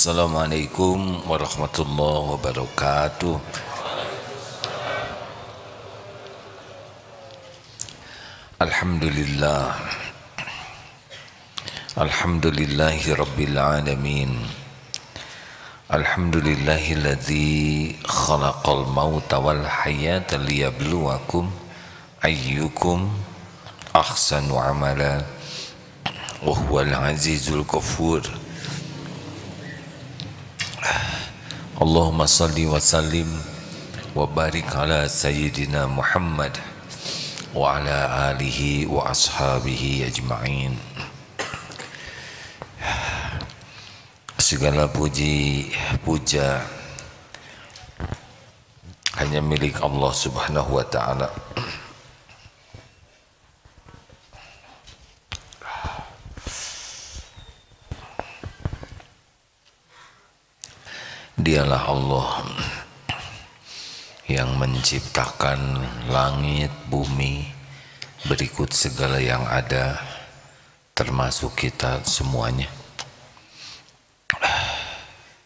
Assalamualaikum warahmatullahi wabarakatuh. Alhamdulillah. Alhamdulillahi rabbil alamin. Alhamdulillahilladzi khalaqal mauta wal hayata liyabluwakum ayyukum ahsanu amala wa huwal azizul ghafur. Allahumma salli wa sallim wa barik ala sayyidina Muhammad wa ala alihi wa ashabihi ajma'in. Segala puji puja hanya milik Allah Subhanahu wa ta'ala. Dialah Allah yang menciptakan langit, bumi, berikut segala yang ada, termasuk kita semuanya.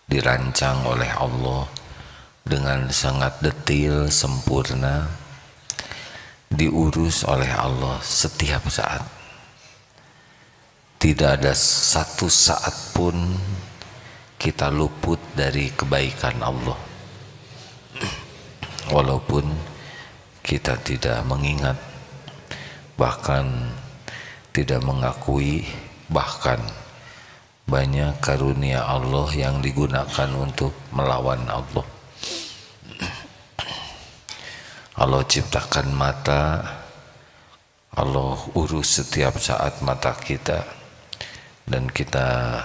Dirancang oleh Allah dengan sangat detail, sempurna, diurus oleh Allah setiap saat. Tidak ada satu saat pun kita luput dari kebaikan Allah, walaupun kita tidak mengingat, bahkan tidak mengakui, bahkan banyak karunia Allah yang digunakan untuk melawan Allah. Allah ciptakan mata, Allah urus setiap saat mata kita, dan kita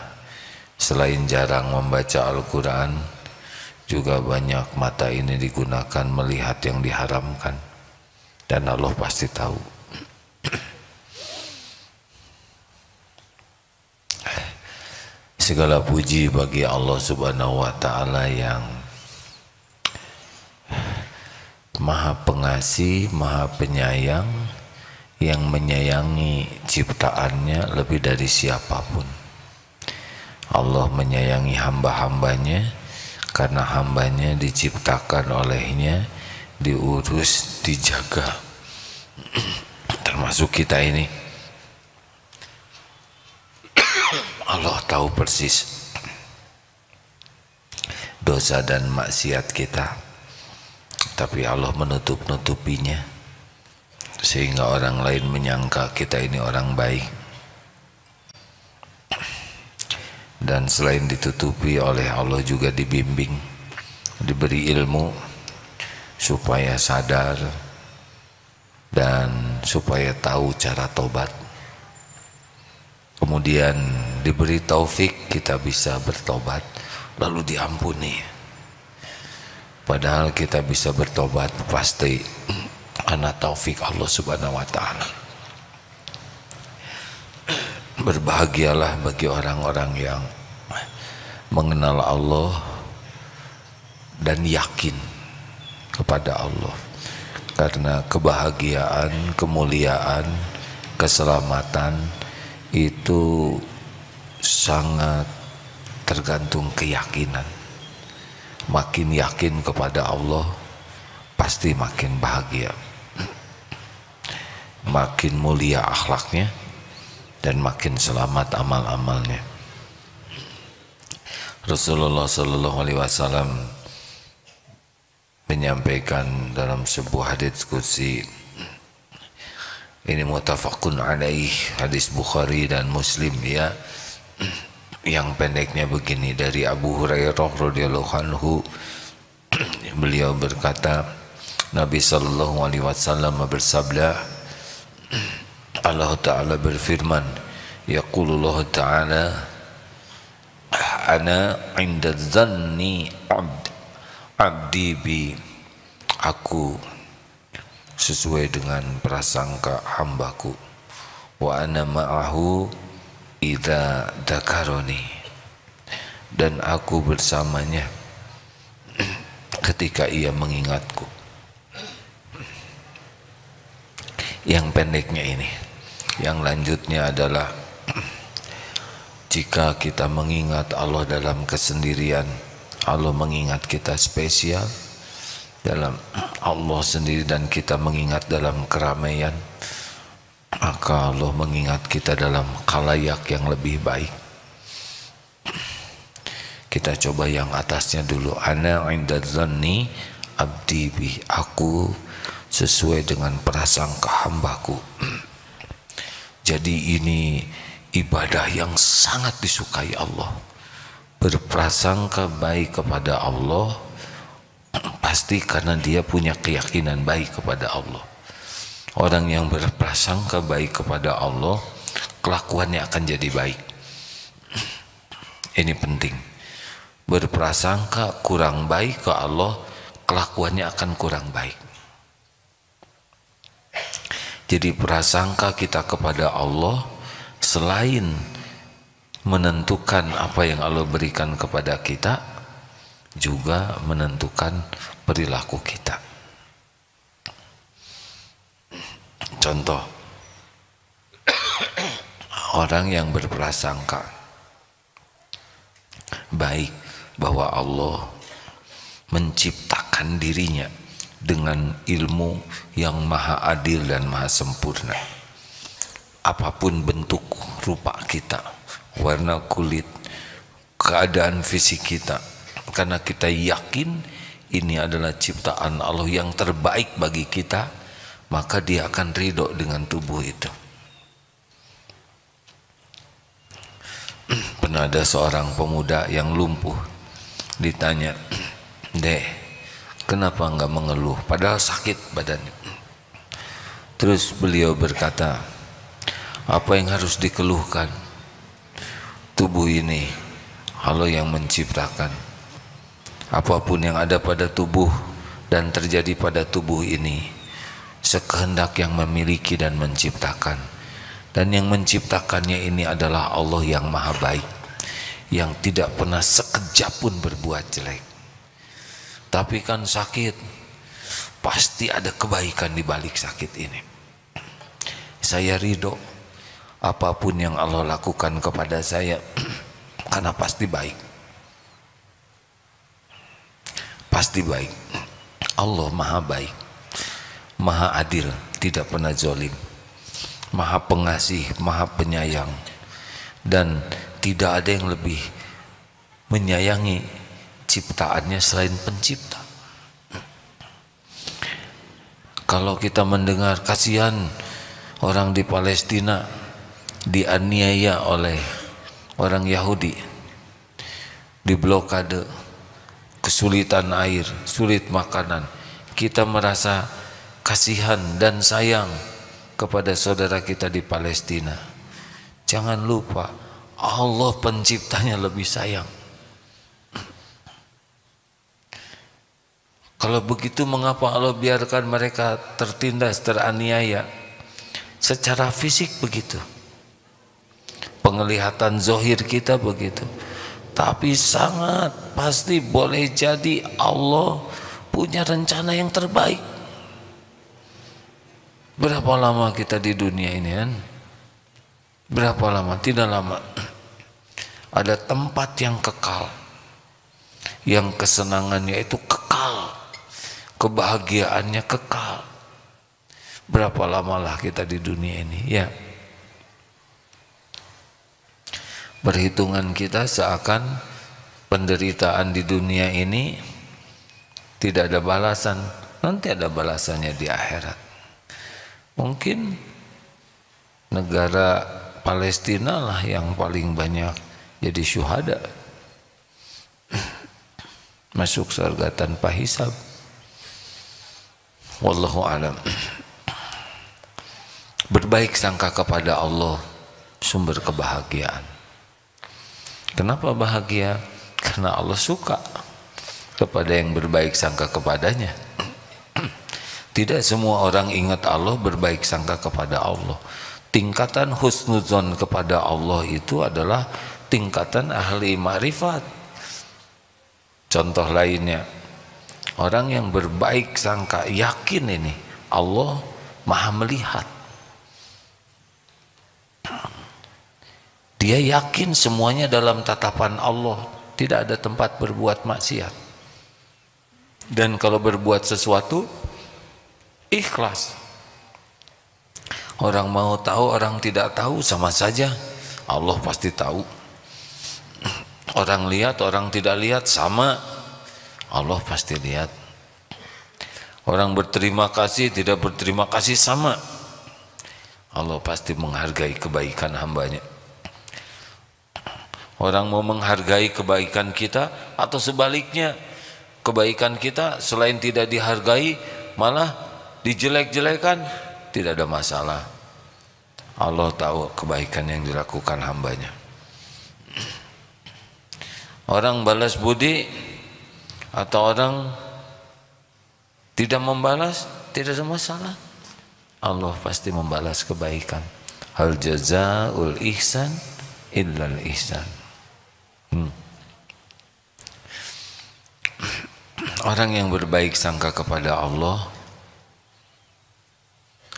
selain jarang membaca Al-Quran, juga banyak mata ini digunakan melihat yang diharamkan, dan Allah pasti tahu. Segala puji bagi Allah Subhanahu wa ta'ala yang Maha Pengasih, Maha Penyayang, yang menyayangi ciptaannya lebih dari siapapun. Allah menyayangi hamba-hambanya karena hambanya diciptakan olehnya, diurus, dijaga, termasuk kita ini. Allah tahu persis dosa dan maksiat kita, tapi Allah menutup-nutupinya sehingga orang lain menyangka kita ini orang baik. Dan selain ditutupi oleh Allah, juga dibimbing, diberi ilmu supaya sadar dan supaya tahu cara tobat. Kemudian diberi taufik kita bisa bertobat lalu diampuni. Padahal kita bisa bertobat pasti karena taufik Allah Subhanahu wa ta'ala. Berbahagialah bagi orang-orang yang mengenal Allah dan yakin kepada Allah, karena kebahagiaan, kemuliaan, keselamatan itu sangat tergantung keyakinan. Makin yakin kepada Allah, pasti makin bahagia, makin mulia akhlaknya, dan makin selamat amal-amalnya. Rasulullah Sallallahu Alaihi Wasallam menyampaikan dalam sebuah hadits qudsi, ini muttafaqun alaih, hadis Bukhari dan Muslim, ya, yang pendeknya begini, dari Abu Hurairah radhiyallahu anhu, beliau berkata, Nabi Sallallahu Alaihi Wasallam bersabda, Allah Ta'ala berfirman, yaqulullah Ta'ala, ana inda dhanni abdi bi, aku sesuai dengan prasangka hambaku, wa ana ma'ahu idza dzakaroni, dan aku bersamanya ketika ia mengingatku. Yang pendeknya ini, yang lanjutnya adalah Jika kita mengingat Allah dalam kesendirian, Allah mengingat kita spesial dalam Allah sendiri, dan kita mengingat dalam keramaian, maka Allah mengingat kita dalam khalayak yang lebih baik. Kita coba yang atasnya dulu. Ana 'inda dzanni abdi bi, aku sesuai dengan prasangka hambaku. Jadi ini ibadah yang sangat disukai Allah. Berprasangka baik kepada Allah pasti karena dia punya keyakinan baik kepada Allah. Orang yang berprasangka baik kepada Allah, kelakuannya akan jadi baik. Ini penting. Berprasangka kurang baik ke Allah, kelakuannya akan kurang baik. Jadi prasangka kita kepada Allah selain menentukan apa yang Allah berikan kepada kita, juga menentukan perilaku kita. Contoh, orang yang berprasangka baik bahwa Allah menciptakan dirinya dengan ilmu yang maha adil dan maha sempurna. Apapun bentuk rupa kita, warna kulit, keadaan fisik kita, karena kita yakin ini adalah ciptaan Allah yang terbaik bagi kita, maka dia akan ridho dengan tubuh itu. Pernah ada seorang pemuda yang lumpuh, ditanya, "Dek, kenapa enggak mengeluh? Padahal sakit badannya." Terus beliau berkata, "Apa yang harus dikeluhkan? Tubuh ini Allah yang menciptakan. Apapun yang ada pada tubuh dan terjadi pada tubuh ini, sekehendak yang memiliki dan menciptakan. Dan yang menciptakannya ini adalah Allah yang maha baik, yang tidak pernah sekejap pun berbuat jelek. Tapi kan sakit, pasti ada kebaikan di balik sakit ini. Saya ridho apapun yang Allah lakukan kepada saya, karena pasti baik. Pasti baik. Allah maha baik, maha adil, tidak pernah zalim, maha pengasih, maha penyayang, dan tidak ada yang lebih menyayangi ciptaannya selain pencipta." Kalau kita mendengar kasihan orang di Palestina dianiaya oleh orang Yahudi, diblokade, kesulitan air, sulit makanan, kita merasa kasihan dan sayang kepada saudara kita di Palestina. Jangan lupa, Allah penciptanya lebih sayang. Kalau begitu, mengapa Allah biarkan mereka tertindas, teraniaya? Secara fisik begitu, penglihatan zohir kita begitu, tapi sangat pasti boleh jadi Allah punya rencana yang terbaik. Berapa lama kita di dunia ini kan? Berapa lama? Tidak lama. Ada tempat yang kekal, yang kesenangannya itu kekal, kebahagiaannya kekal. Berapa lamalah kita di dunia ini, ya? Perhitungan kita seakan penderitaan di dunia ini tidak ada balasan, nanti ada balasannya di akhirat. Mungkin negara Palestina lah yang paling banyak jadi syuhada, masuk surga tanpa hisab. Wallahu alam. Berbaik sangka kepada Allah sumber kebahagiaan. Kenapa bahagia? Karena Allah suka kepada yang berbaik sangka kepadanya. Tidak semua orang ingat Allah, berbaik sangka kepada Allah. Tingkatan husnudzon kepada Allah itu adalah tingkatan ahli ma'rifat. Contoh lainnya, orang yang berbaik sangka, yakin ini Allah maha melihat. Dia yakin semuanya dalam tatapan Allah, tidak ada tempat berbuat maksiat. Dan kalau berbuat sesuatu ikhlas. Orang mau tahu, orang tidak tahu sama saja. Allah pasti tahu. Orang lihat, orang tidak lihat sama. Allah pasti lihat. Orang berterima kasih, tidak berterima kasih sama. Allah pasti menghargai kebaikan hambanya. Orang mau menghargai kebaikan kita atau sebaliknya, kebaikan kita selain tidak dihargai malah dijelek-jelekan, tidak ada masalah. Allah tahu kebaikan yang dilakukan hambanya. Orang balas budi atau orang tidak membalas, tidak ada masalah. Allah pasti membalas kebaikan. Hal jazaul ihsan illal ihsan. Orang yang berbaik sangka kepada Allah,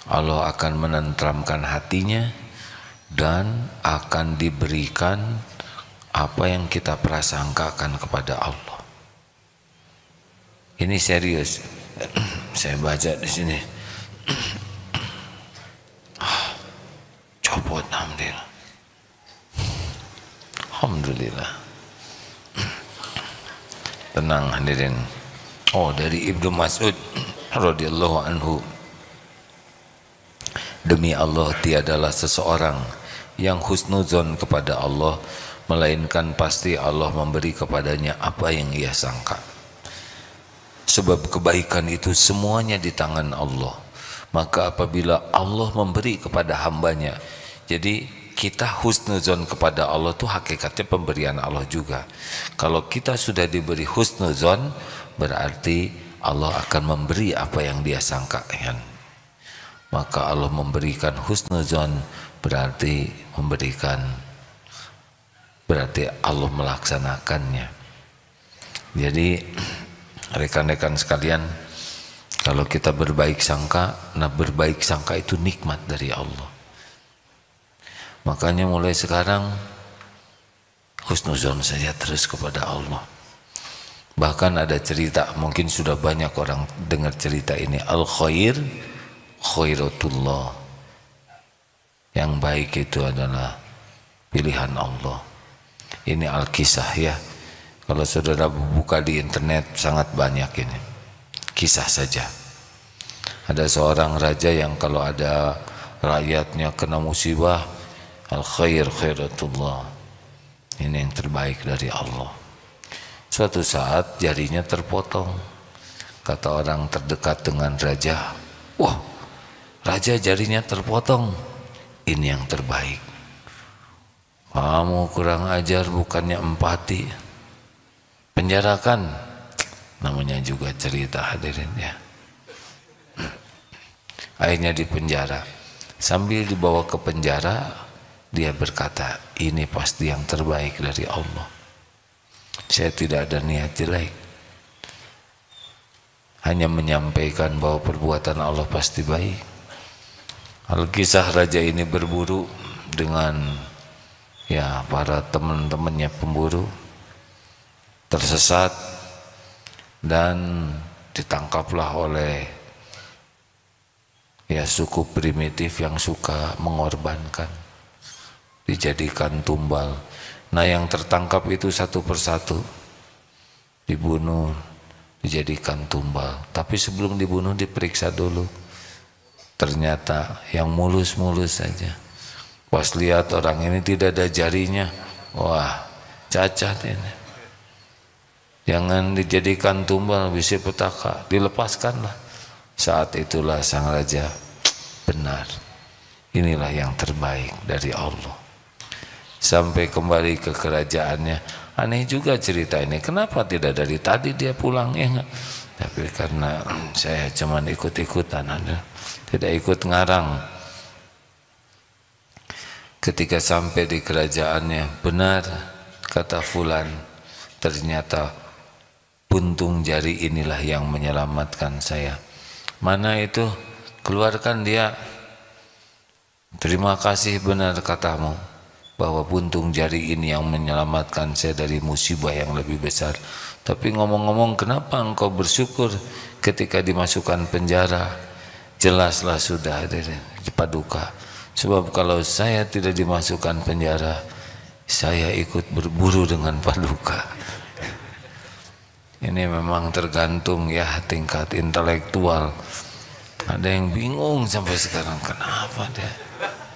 Allah akan menenteramkan hatinya dan akan diberikan apa yang kita prasangkakan kepada Allah. Ini serius. Saya baca di sini. Copot, alhamdulillah. Alhamdulillah. Tenang hadirin. Oh, dari Ibnu Mas'ud radhiyallahu anhu. Demi Allah, tiadalah seseorang yang husnuzon kepada Allah, melainkan pasti Allah memberi kepadanya apa yang ia sangka. Sebab kebaikan itu semuanya di tangan Allah. Maka apabila Allah memberi kepada hambanya, jadi kita husnuzon kepada Allah itu hakikatnya pemberian Allah juga. Kalau kita sudah diberi husnuzon, berarti Allah akan memberi apa yang dia sangkakan. Maka Allah memberikan husnuzon berarti Allah melaksanakannya. Jadi rekan-rekan sekalian, kalau kita berbaik sangka, nah berbaik sangka itu nikmat dari Allah. Makanya mulai sekarang husnuzon saja terus kepada Allah. Bahkan ada cerita, mungkin sudah banyak orang dengar cerita ini, al-khair khairatullah. Yang baik itu adalah pilihan Allah. Ini al-kisah ya. Kalau saudara buka di internet sangat banyak ini. Kisah saja. Ada seorang raja yang kalau ada rakyatnya kena musibah, al-khair khairatullah. Ini yang terbaik dari Allah. Suatu saat jarinya terpotong. Kata orang terdekat dengan raja, wah, raja jarinya terpotong. Ini yang terbaik. Kamu kurang ajar, bukannya empati. Penjarakan. Namanya juga cerita hadirin ya. Akhirnya dipenjara. Sambil dibawa ke penjara, dia berkata, ini pasti yang terbaik dari Allah. Saya tidak ada niat jelek. Hanya menyampaikan bahwa perbuatan Allah pasti baik. Al-kisah raja ini berburu dengan ya para teman-temannya pemburu, tersesat dan ditangkaplah oleh ya suku primitif yang suka mengorbankan, dijadikan tumbal. Nah yang tertangkap itu satu persatu dibunuh, dijadikan tumbal. Tapi sebelum dibunuh diperiksa dulu. Ternyata yang mulus-mulus saja. Pas lihat orang ini tidak ada jarinya, wah cacat ini. Jangan dijadikan tumbal, bisi petaka, dilepaskanlah. Saat itulah sang raja, benar, inilah yang terbaik dari Allah. Sampai kembali ke kerajaannya, aneh juga cerita ini. Kenapa tidak dari tadi dia pulang ya? Tapi karena saya cuman ikut-ikutan, tidak ikut ngarang. Ketika sampai di kerajaannya, benar kata fulan, ternyata puntung jari inilah yang menyelamatkan saya. Mana itu? Keluarkan dia. Terima kasih, benar katamu. bahwa puntung jari ini yang menyelamatkan saya dari musibah yang lebih besar. Tapi ngomong-ngomong, kenapa engkau bersyukur ketika dimasukkan penjara? Jelaslah sudah dari Paduka. Sebab kalau saya tidak dimasukkan penjara, saya ikut berburu dengan Paduka. Ini memang tergantung ya tingkat intelektual. Ada yang bingung sampai sekarang, kenapa dia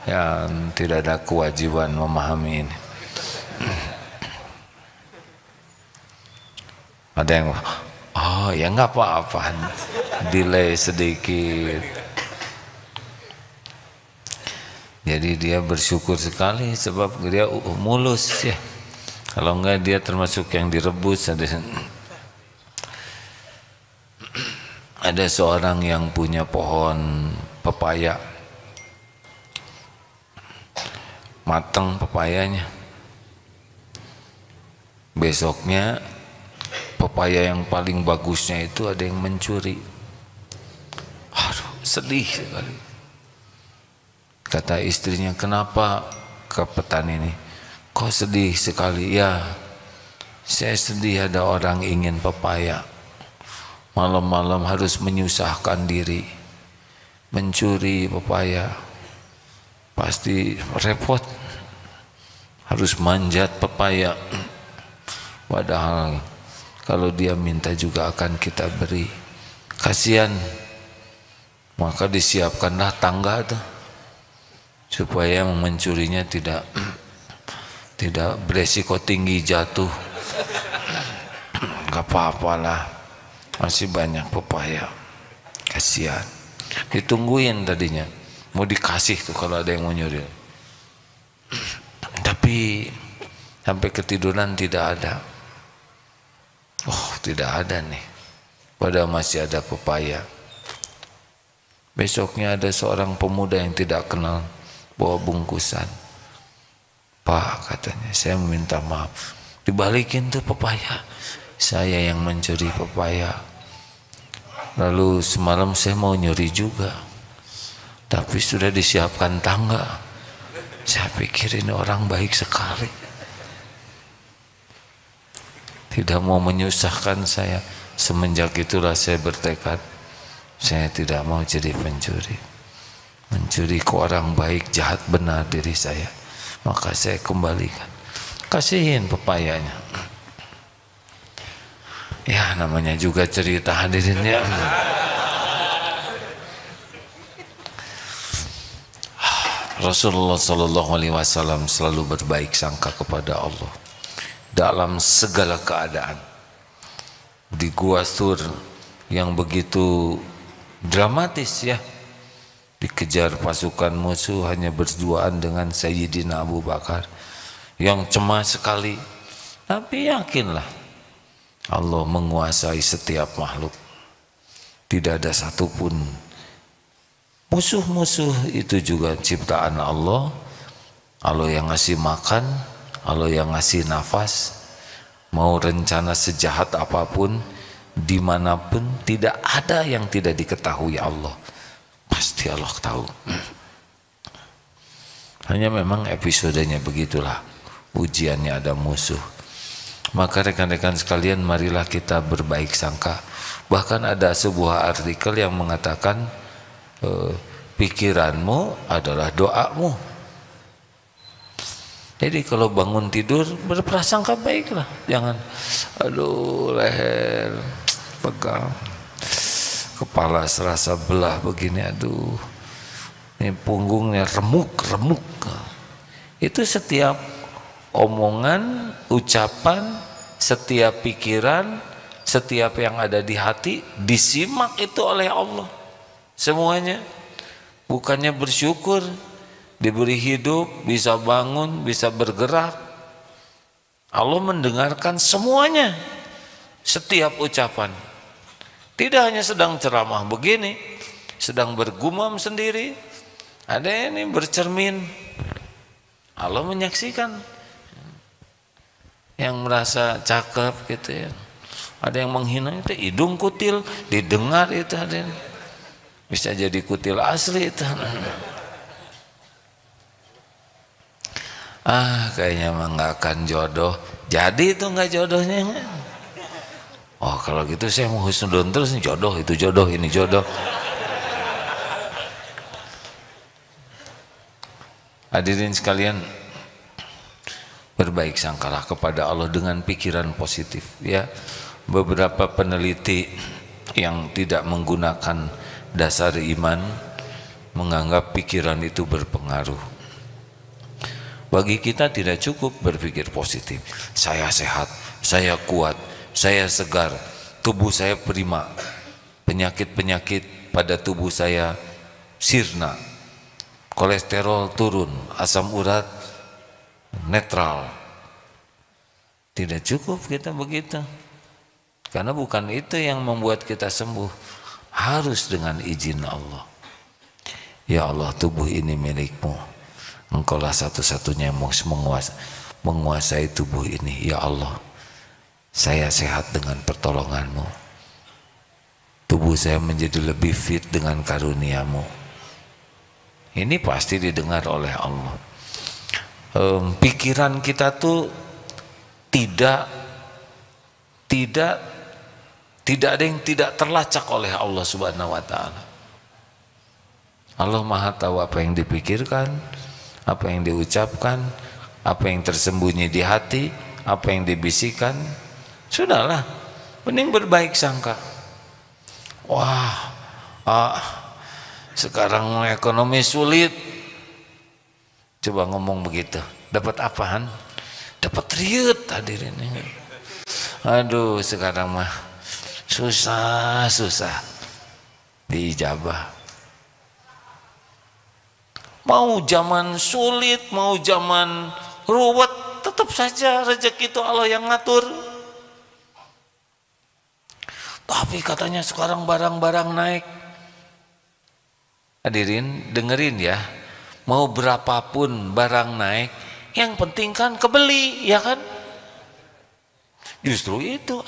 ya tidak ada kewajiban memahami ini. Ada yang oh ya nggak apa-apa, delay sedikit. Jadi dia bersyukur sekali sebab dia mulus ya. Kalau enggak dia termasuk yang direbus. Ada seorang yang punya pohon pepaya, matang pepayanya. Besoknya pepaya yang paling bagusnya itu ada yang mencuri. Aduh, sedih sekali. Kata istrinya, kenapa ke petani ini? Kok sedih sekali? Ya, saya sedih ada orang ingin pepaya. Malam-malam harus menyusahkan diri mencuri pepaya, pasti repot, harus manjat pepaya, padahal kalau dia minta juga akan kita beri. Kasihan, maka disiapkanlah tangga tuh supaya mencurinya tidak beresiko tinggi jatuh. Gak apa-apalah, masih banyak pepaya. Kasihan, ditungguin tadinya mau dikasih tuh kalau ada yang mau nyuri, tapi sampai ketiduran tidak ada. Oh, tidak ada nih, padahal masih ada pepaya. Besoknya ada seorang pemuda yang tidak kenal bawa bungkusan. Pak, katanya, saya meminta maaf, dibalikin tuh pepaya, saya yang mencuri pepaya. Lalu semalam saya mau nyuri juga, tapi sudah disiapkan tangga. Saya pikir ini orang baik sekali, tidak mau menyusahkan saya. Semenjak itulah saya bertekad, saya tidak mau jadi pencuri. Mencuri ke orang baik, jahat benar diri saya, maka saya kembalikan, kasihin pepayanya. Ya namanya juga cerita, hadirin ya. Rasulullah SAW selalu berbaik sangka kepada Allah dalam segala keadaan. Di Gua Thur yang begitu dramatis ya, dikejar pasukan musuh, hanya berduaan dengan Sayyidina Abu Bakar yang cemas sekali, tapi yakinlah Allah menguasai setiap makhluk. Tidak ada satupun musuh-musuh itu juga ciptaan Allah. Allah yang ngasih makan, Allah yang ngasih nafas. Mau rencana sejahat apapun, dimanapun, tidak ada yang tidak diketahui Allah. Pasti Allah tahu. Hanya memang episodenya begitulah, ujiannya ada musuh. Maka rekan-rekan sekalian, marilah kita berbaik sangka. Bahkan ada sebuah artikel yang mengatakan pikiranmu adalah doamu. Jadi kalau bangun tidur berprasangka baiklah, jangan aduh leher pegang, kepala serasa belah begini, aduh ini punggungnya remuk. Itu setiap omongan, ucapan, setiap pikiran, setiap yang ada di hati disimak itu oleh Allah semuanya. Bukannya bersyukur diberi hidup, bisa bangun, bisa bergerak. Allah mendengarkan semuanya, setiap ucapan. Tidak hanya sedang ceramah begini, sedang bergumam sendiri, ada ini bercermin, Allah menyaksikan. Yang merasa cakep gitu ya, ada yang menghina itu hidung kutil, didengar itu ada yang bisa jadi kutil asli itu. Kayaknya mah nggak akan jodoh. Jadi itu nggak jodohnya. Oh kalau gitu saya mau husnudon terus, nih jodoh itu jodoh, ini jodoh. Hadirin sekalian, berbaik sangkalah kepada Allah dengan pikiran positif ya. Beberapa peneliti yang tidak menggunakan dasar iman menganggap pikiran itu berpengaruh. Bagi kita tidak cukup berpikir positif. Saya sehat, saya kuat, saya segar, tubuh saya prima, penyakit-penyakit pada tubuh saya sirna, kolesterol turun, asam urat netral. Tidak cukup kita begitu, karena bukan itu yang membuat kita sembuh. Harus dengan izin Allah. Ya Allah, tubuh ini milikmu, Engkaulah satu-satunya yang menguasai tubuh ini. Ya Allah, saya sehat dengan pertolonganmu, tubuh saya menjadi lebih fit dengan karuniamu. Ini pasti didengar oleh Allah. Pikiran kita tuh tidak ada yang tidak terlacak oleh Allah Subhanahu wa Ta'ala. Allah Maha tahu apa yang dipikirkan, apa yang diucapkan, apa yang tersembunyi di hati, apa yang dibisikkan. Sudahlah, mending berbaik sangka. Wah, sekarang ekonomi sulit. Coba ngomong begitu, dapat apaan? Dapat riut, hadirin. Aduh, sekarang mah susah diijabah. Mau zaman sulit, mau zaman ruwet, tetap saja rezeki itu Allah yang ngatur. Tapi katanya sekarang barang-barang naik. Hadirin dengerin ya, mau berapapun barang naik, yang penting kan kebeli, ya kan? Justru itu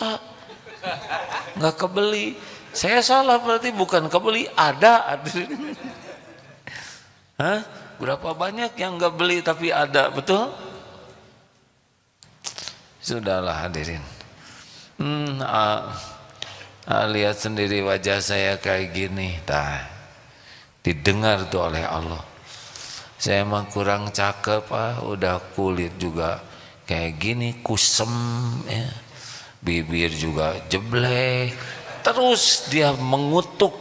nggak kebeli. Saya salah berarti, bukan kebeli, ada. Hah? Berapa banyak yang nggak beli tapi ada, betul? Sudahlah hadirin. Lihat sendiri wajah saya kayak gini, didengar tuh oleh Allah. Saya mah kurang cakep, udah kulit juga kayak gini, kusem ya. Bibir juga jeblek. Terus dia mengutuk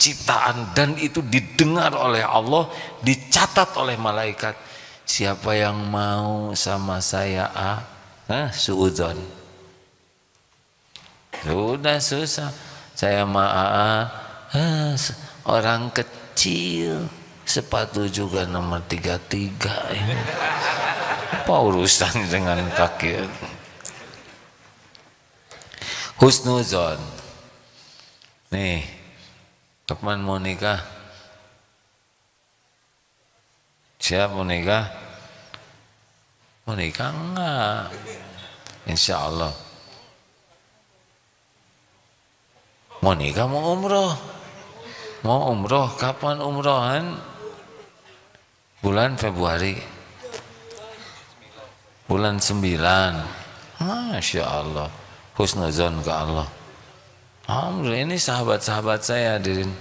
ciptaan, dan itu didengar oleh Allah, dicatat oleh malaikat. Siapa yang mau sama saya suudzon. Sudah susah. Saya orang kecil, sepatu juga nomor 33 ya. Apa urusan dengan kaki? Husnuzon. Nih, kapan mau nikah? Siap mau nikah? Mau nikah enggak? Insya Allah. Mau nikah, mau umroh? Mau umroh, kapan umrohan? Bulan Februari. Bulan 9. Masya Allah. Husnuzon ke Allah. Alhamdulillah, ini sahabat-sahabat saya hadirin.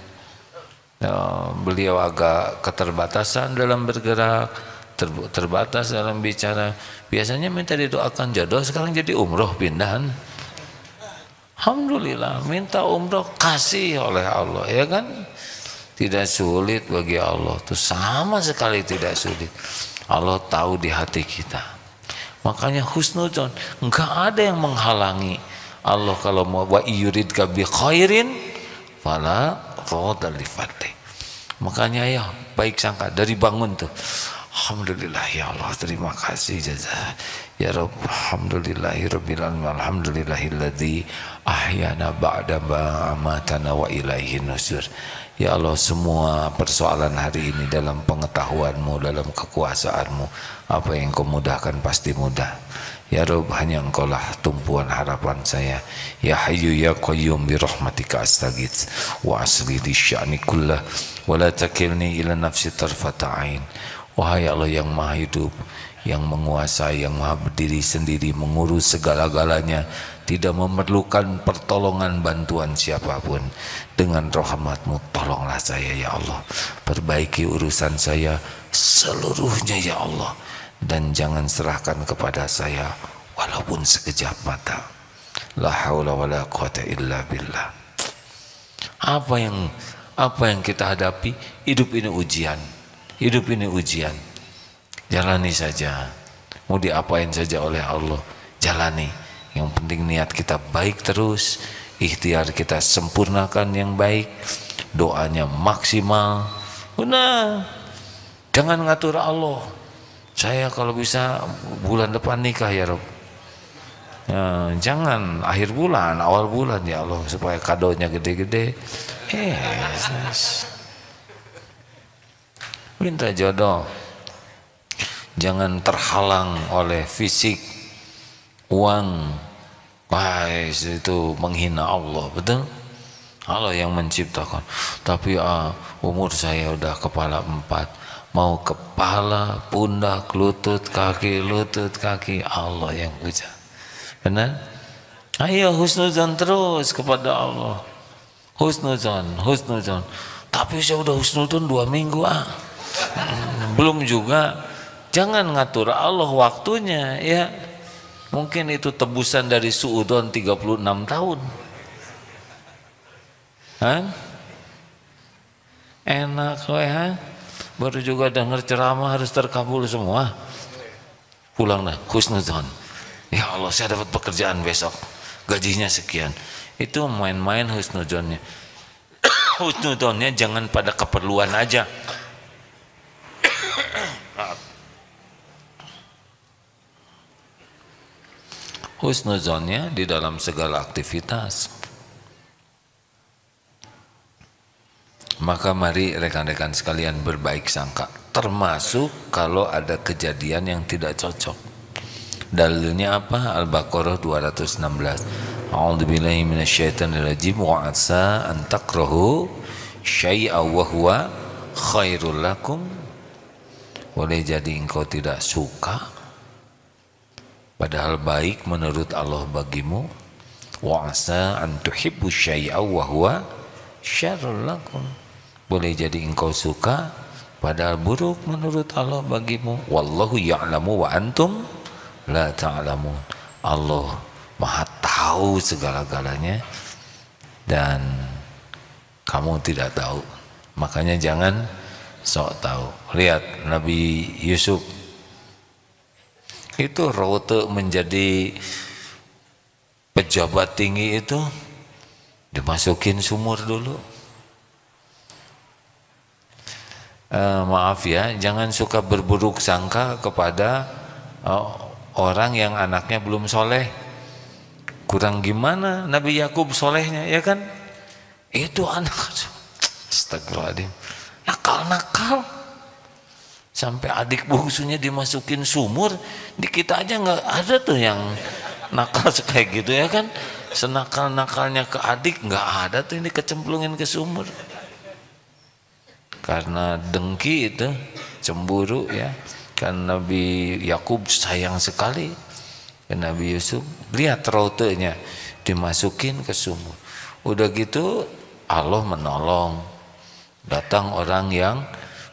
Beliau agak keterbatasan dalam bergerak, terbatas dalam bicara. Biasanya minta didoakan jodoh, sekarang jadi umroh pindahan. Alhamdulillah, minta umroh kasih oleh Allah, ya kan? Tidak sulit bagi Allah, itu sama sekali tidak sulit. Allah tahu di hati kita. Makanya husnuzon, enggak ada yang menghalangi Allah kalau mau. Wa yuridka bi khairin fala radda li fadli. Makanya ya baik sangka dari bangun tuh. Alhamdulillah ya Allah, terima kasih jazaa ya Rabb. Alhamdulillahirabbil alamin. Alhamdulillahilladzi ahyana ba'da ma amatana wa ilaihin nusur. Ya Allah, semua persoalan hari ini dalam pengetahuanmu, dalam kekuasaanmu. Apa yang kau mudahkan pasti mudah. Ya Rabb, hanya engkaulah tumpuan harapan saya. Ya Hayyu ya Qayyum bi rahmatika astaghits wa asli di sya'ni kullah wa la takilni ila nafsi tarfata ain. Wahai Allah yang maha hidup, yang menguasai, yang maha berdiri sendiri, mengurus segala-galanya, tidak memerlukan pertolongan bantuan siapapun. Dengan rahmat-Mu tolonglah saya ya Allah, perbaiki urusan saya seluruhnya ya Allah, dan jangan serahkan kepada saya walaupun sekejap mata. La haula wala quwata illa billah. Apa yang kita hadapi? Hidup ini ujian, hidup ini ujian. Jalani saja, mau diapain saja oleh Allah, jalani. Yang penting niat kita baik terus, ikhtiar kita sempurnakan yang baik, doanya maksimal. Benar, jangan ngatur Allah. Saya kalau bisa bulan depan nikah ya Rob. Ya, jangan akhir bulan, awal bulan ya Allah, supaya kadonya gede-gede. Minta jodoh. Jangan terhalang oleh fisik, uang. Wah, itu menghina Allah, betul? Allah yang menciptakan. Tapi umur saya udah kepala 4, mau kepala, pundak, lutut, kaki, Allah yang punya. Benar? Ayo husnuzan terus kepada Allah. Husnuzan. Tapi saya udah husnuzan 2 minggu belum juga. Jangan ngatur Allah waktunya ya. Mungkin itu tebusan dari suudon 36 tahun. Enak baru juga dengar ceramah harus terkabul semua. Pulang dah husnuzon. Ya Allah, saya dapat pekerjaan besok, gajinya sekian. Itu main-main husnuzonnya. Husnuzonnya jangan pada keperluan aja. Husnuzonnya di dalam segala aktivitas. Maka mari rekan-rekan sekalian berbaik sangka, termasuk kalau ada kejadian yang tidak cocok. Dalilnya apa? Al-Baqarah 216. A'udzubillahi minasyaitonirrajim wa asa an takrahu syai'a wa huwa khairul lakum. Boleh jadi engkau tidak suka padahal baik menurut Allah bagimu. Wa asa an tuhibbu syai'a wa huwa syarrul lakum. Boleh jadi engkau suka padahal buruk menurut Allah bagimu. Wallahu ya'lamu wa antum la ta'lamun. Allah Maha tahu segala-galanya dan kamu tidak tahu. Makanya jangan sok tahu. Lihat Nabi Yusuf itu rote menjadi pejabat tinggi itu dimasukin sumur dulu. Maaf ya, jangan suka berburuk sangka kepada orang yang anaknya belum soleh. Kurang gimana Nabi Yakub solehnya, ya kan? Itu anak, astagfirullahaladzim, nakal-nakal. Sampai adik bungsunya dimasukin sumur. Di kita aja nggak ada tuh yang nakal kayak gitu, ya kan? Senakal-nakalnya ke adik nggak ada tuh, ini kecemplungin ke sumur. Karena dengki itu, cemburu ya. Kan Nabi Yakub sayang sekali ke Nabi Yusuf. Lihat rautenya dimasukin ke sumur. Udah gitu Allah menolong. Datang orang yang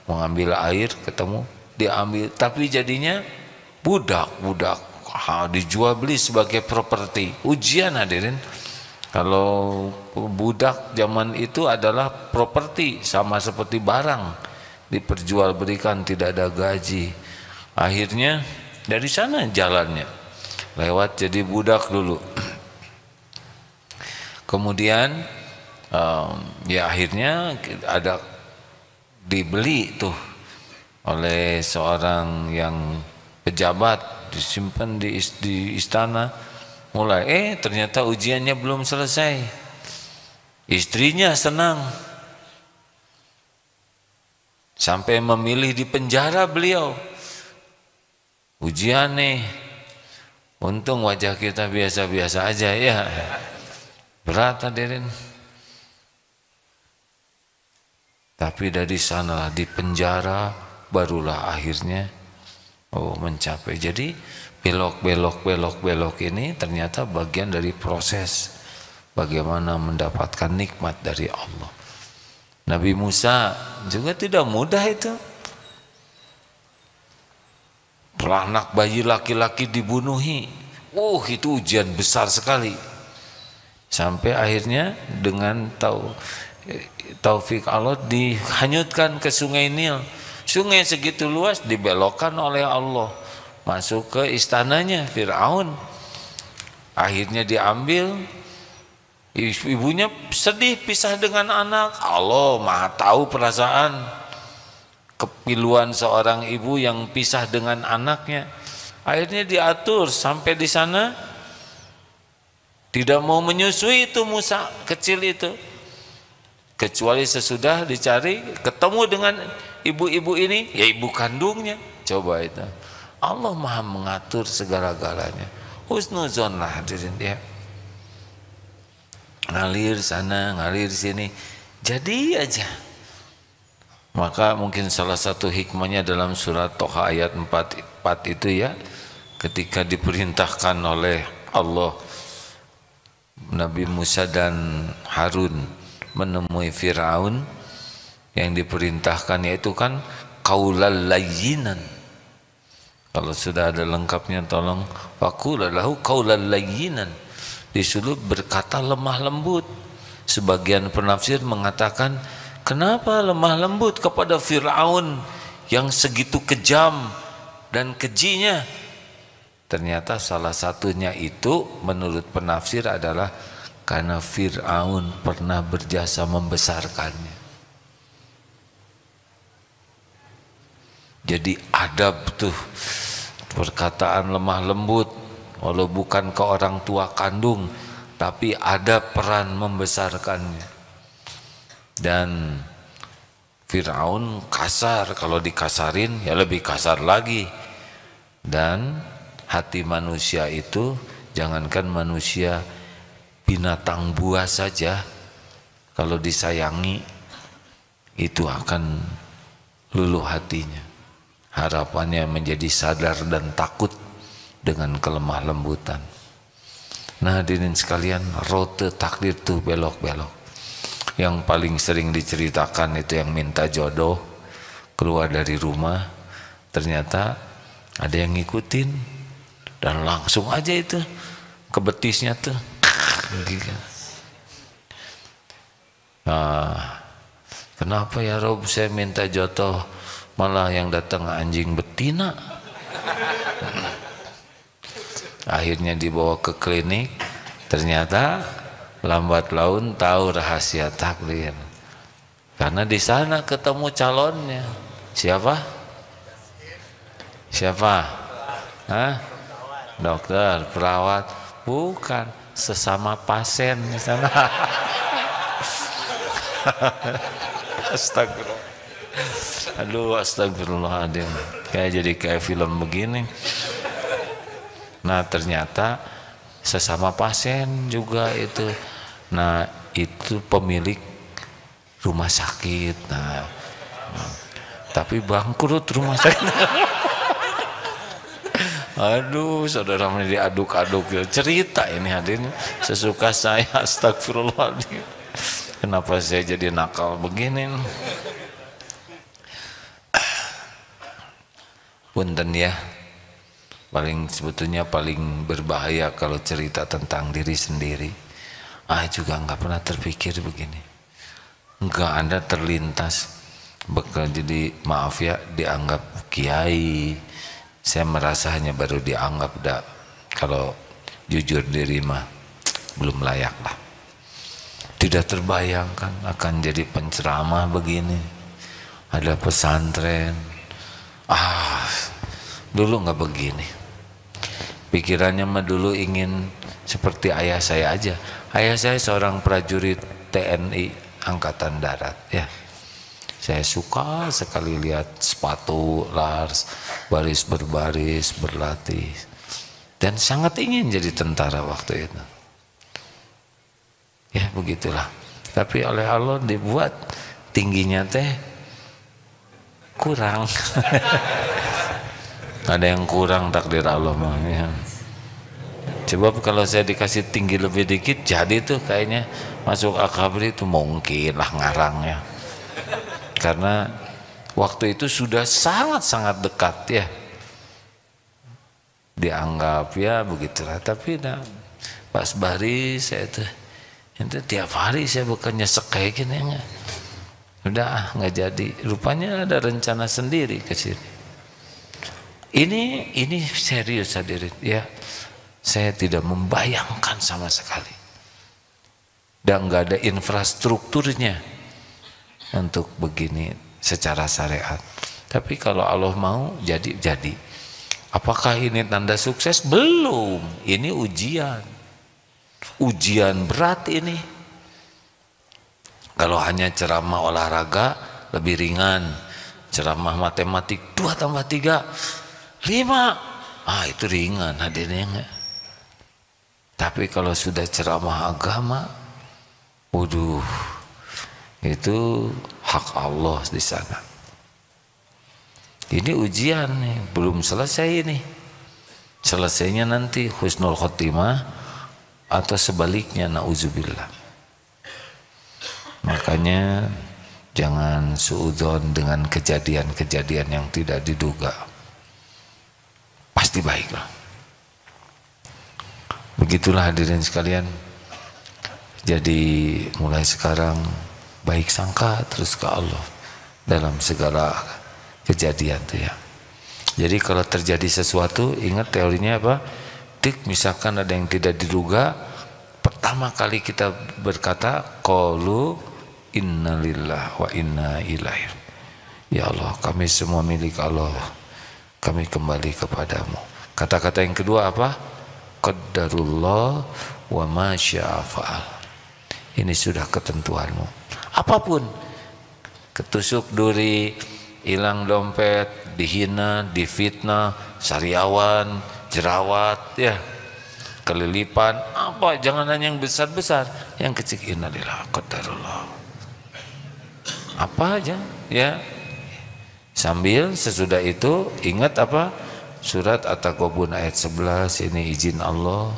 mengambil air, ketemu, diambil. Tapi jadinya budak dijual beli sebagai properti. Ujian hadirin. Kalau budak zaman itu adalah properti, sama seperti barang, diperjualbelikan, tidak ada gaji. Akhirnya dari sana jalannya lewat jadi budak dulu. Kemudian ya akhirnya ada dibeli tuh oleh seorang yang pejabat, disimpan di istana. Mulai ternyata ujiannya belum selesai. Istrinya senang sampai memilih di penjara beliau. Ujian nih, untung wajah kita biasa-biasa aja ya. Berat hadirin. Tapi dari sanalah di penjara barulah akhirnya Oh, mencapai. Jadi belok ini ternyata bagian dari proses bagaimana mendapatkan nikmat dari Allah. Nabi Musa juga tidak mudah itu. Anak bayi laki-laki dibunuhi. Itu ujian besar sekali. Sampai akhirnya dengan taufik Allah dihanyutkan ke sungai Nil. Sungai segitu luas dibelokkan oleh Allah masuk ke istananya Fir'aun. Akhirnya diambil. Ibunya sedih pisah dengan anak. Allah Maha tahu perasaan kepiluan seorang ibu yang pisah dengan anaknya. Akhirnya diatur sampai di sana, tidak mau menyusui itu Musa kecil itu, kecuali sesudah dicari ketemu dengan ibu-ibu ini, ya ibu kandungnya. Coba itu, Allah Maha mengatur segala-galanya. Husnuzon lah hadirin dia. Ngalir sana, ngalir sini, jadi aja. Maka mungkin salah satu hikmahnya dalam surat Toha ayat 4 itu ya, ketika diperintahkan oleh Allah Nabi Musa dan Harun menemui Fir'aun, yang diperintahkan yaitu kan qaulal layyinan. Kalau sudah ada lengkapnya tolong faqula lahu qaulal layyinan, disuruh berkata lemah lembut. Sebagian penafsir mengatakan, kenapa lemah lembut kepada Fir'aun yang segitu kejam dan kejinya? Ternyata salah satunya itu menurut penafsir adalah karena Fir'aun pernah berjasa membesarkannya. Jadi adab tuh, perkataan lemah lembut, walau bukan ke orang tua kandung, tapi ada peran membesarkannya. Dan Fir'aun kasar, kalau dikasarin ya lebih kasar lagi. Dan hati manusia itu, jangankan manusia, binatang buas saja kalau disayangi itu akan luluh hatinya. Harapannya menjadi sadar dan takut dengan kelemah lembutan. Nah hadirin sekalian, rute takdir tuh belok-belok. Yang paling sering diceritakan itu yang minta jodoh, keluar dari rumah, ternyata ada yang ngikutin, dan langsung aja itu ke betisnya tuh. Nah, kenapa ya Rob saya minta jodoh malah yang datang anjing betina? Akhirnya dibawa ke klinik, ternyata lambat laun tahu rahasia takdir. Karena di sana ketemu calonnya. Siapa? Siapa? Hah? Dokter, perawat? Bukan, sesama pasien di sana. Astagfirullah. Aduh, astagfirullahaladzim. Kayak film begini. Nah ternyata sesama pasien juga itu. Nah itu pemilik rumah sakit. Nah tapi bangkrut rumah sakit. Aduh, saudara ini diaduk-aduk cerita ini hadirin sesuka saya. Astagfirullahaladzim. Kenapa saya jadi nakal begini? Punten ya. Sebetulnya paling berbahaya kalau cerita tentang diri sendiri. Juga nggak pernah terpikir begini. Nggak ada terlintas bakal jadi, maaf ya, dianggap kiai. Saya merasa hanya baru dianggap dah. Kalau jujur diri mah belum layak lah. Tidak terbayangkan akan jadi penceramah begini. Ada pesantren. Dulu nggak begini. Pikirannya mah dulu ingin seperti ayah saya aja. Ayah saya seorang prajurit TNI Angkatan Darat ya. Saya suka sekali lihat sepatu Lars baris berbaris berlatih, dan sangat ingin jadi tentara waktu itu. Ya begitulah. Tapi oleh Allah dibuat tingginya teh kurang. Ada yang kurang takdir Allah mah ya. Coba kalau saya dikasih tinggi lebih dikit jadi tuh kayaknya masuk akabri itu mungkin lah ngarang ya. Karena waktu itu sudah sangat-sangat dekat ya. Dianggap ya begitulah, tapi nah, pas Bahri saya tuh itu tiap hari saya bukan nyesek kayak gini enggak. Udah nggak jadi. Rupanya ada rencana sendiri ke sini. Ini serius hadirin ya. Saya tidak membayangkan sama sekali. Dan nggak ada infrastrukturnya untuk begini secara syariat. Tapi kalau Allah mau jadi. Apakah ini tanda sukses? Belum. Ini ujian. Ujian berat ini. Kalau hanya ceramah olahraga lebih ringan. Ceramah matematik 2 tambah 3 5. Itu ringan hadirnya. Tapi kalau sudah ceramah agama, waduh, itu hak Allah di sana. Ini ujian nih, belum selesai ini. Selesainya nanti husnul khotimah atau sebaliknya nauzubillah. Makanya jangan suudzon dengan kejadian-kejadian yang tidak diduga. Pasti baiklah. Begitulah hadirin sekalian. Jadi mulai sekarang baik sangka terus ke Allah dalam segala kejadian tuh ya. Jadi kalau terjadi sesuatu, ingat teorinya apa? Misalkan ada yang tidak diduga, pertama kali kita berkata qalu innalillah wa inna ilaihi. Ya Allah, kami semua milik Allah, kami kembali kepadamu. Kata-kata yang kedua apa? Qaddarullah wa ma syaa fa'al. Ini sudah ketentuanmu. Apapun, ketusuk duri, hilang dompet, dihina, difitnah, sariawan, jerawat, ya, kelilipan, apa, jangan hanya yang besar-besar, yang kecil, innalillah qadarullah. Apa aja, ya. Sambil sesudah itu ingat apa? Surat At-Taghabun ayat 11, ini izin Allah,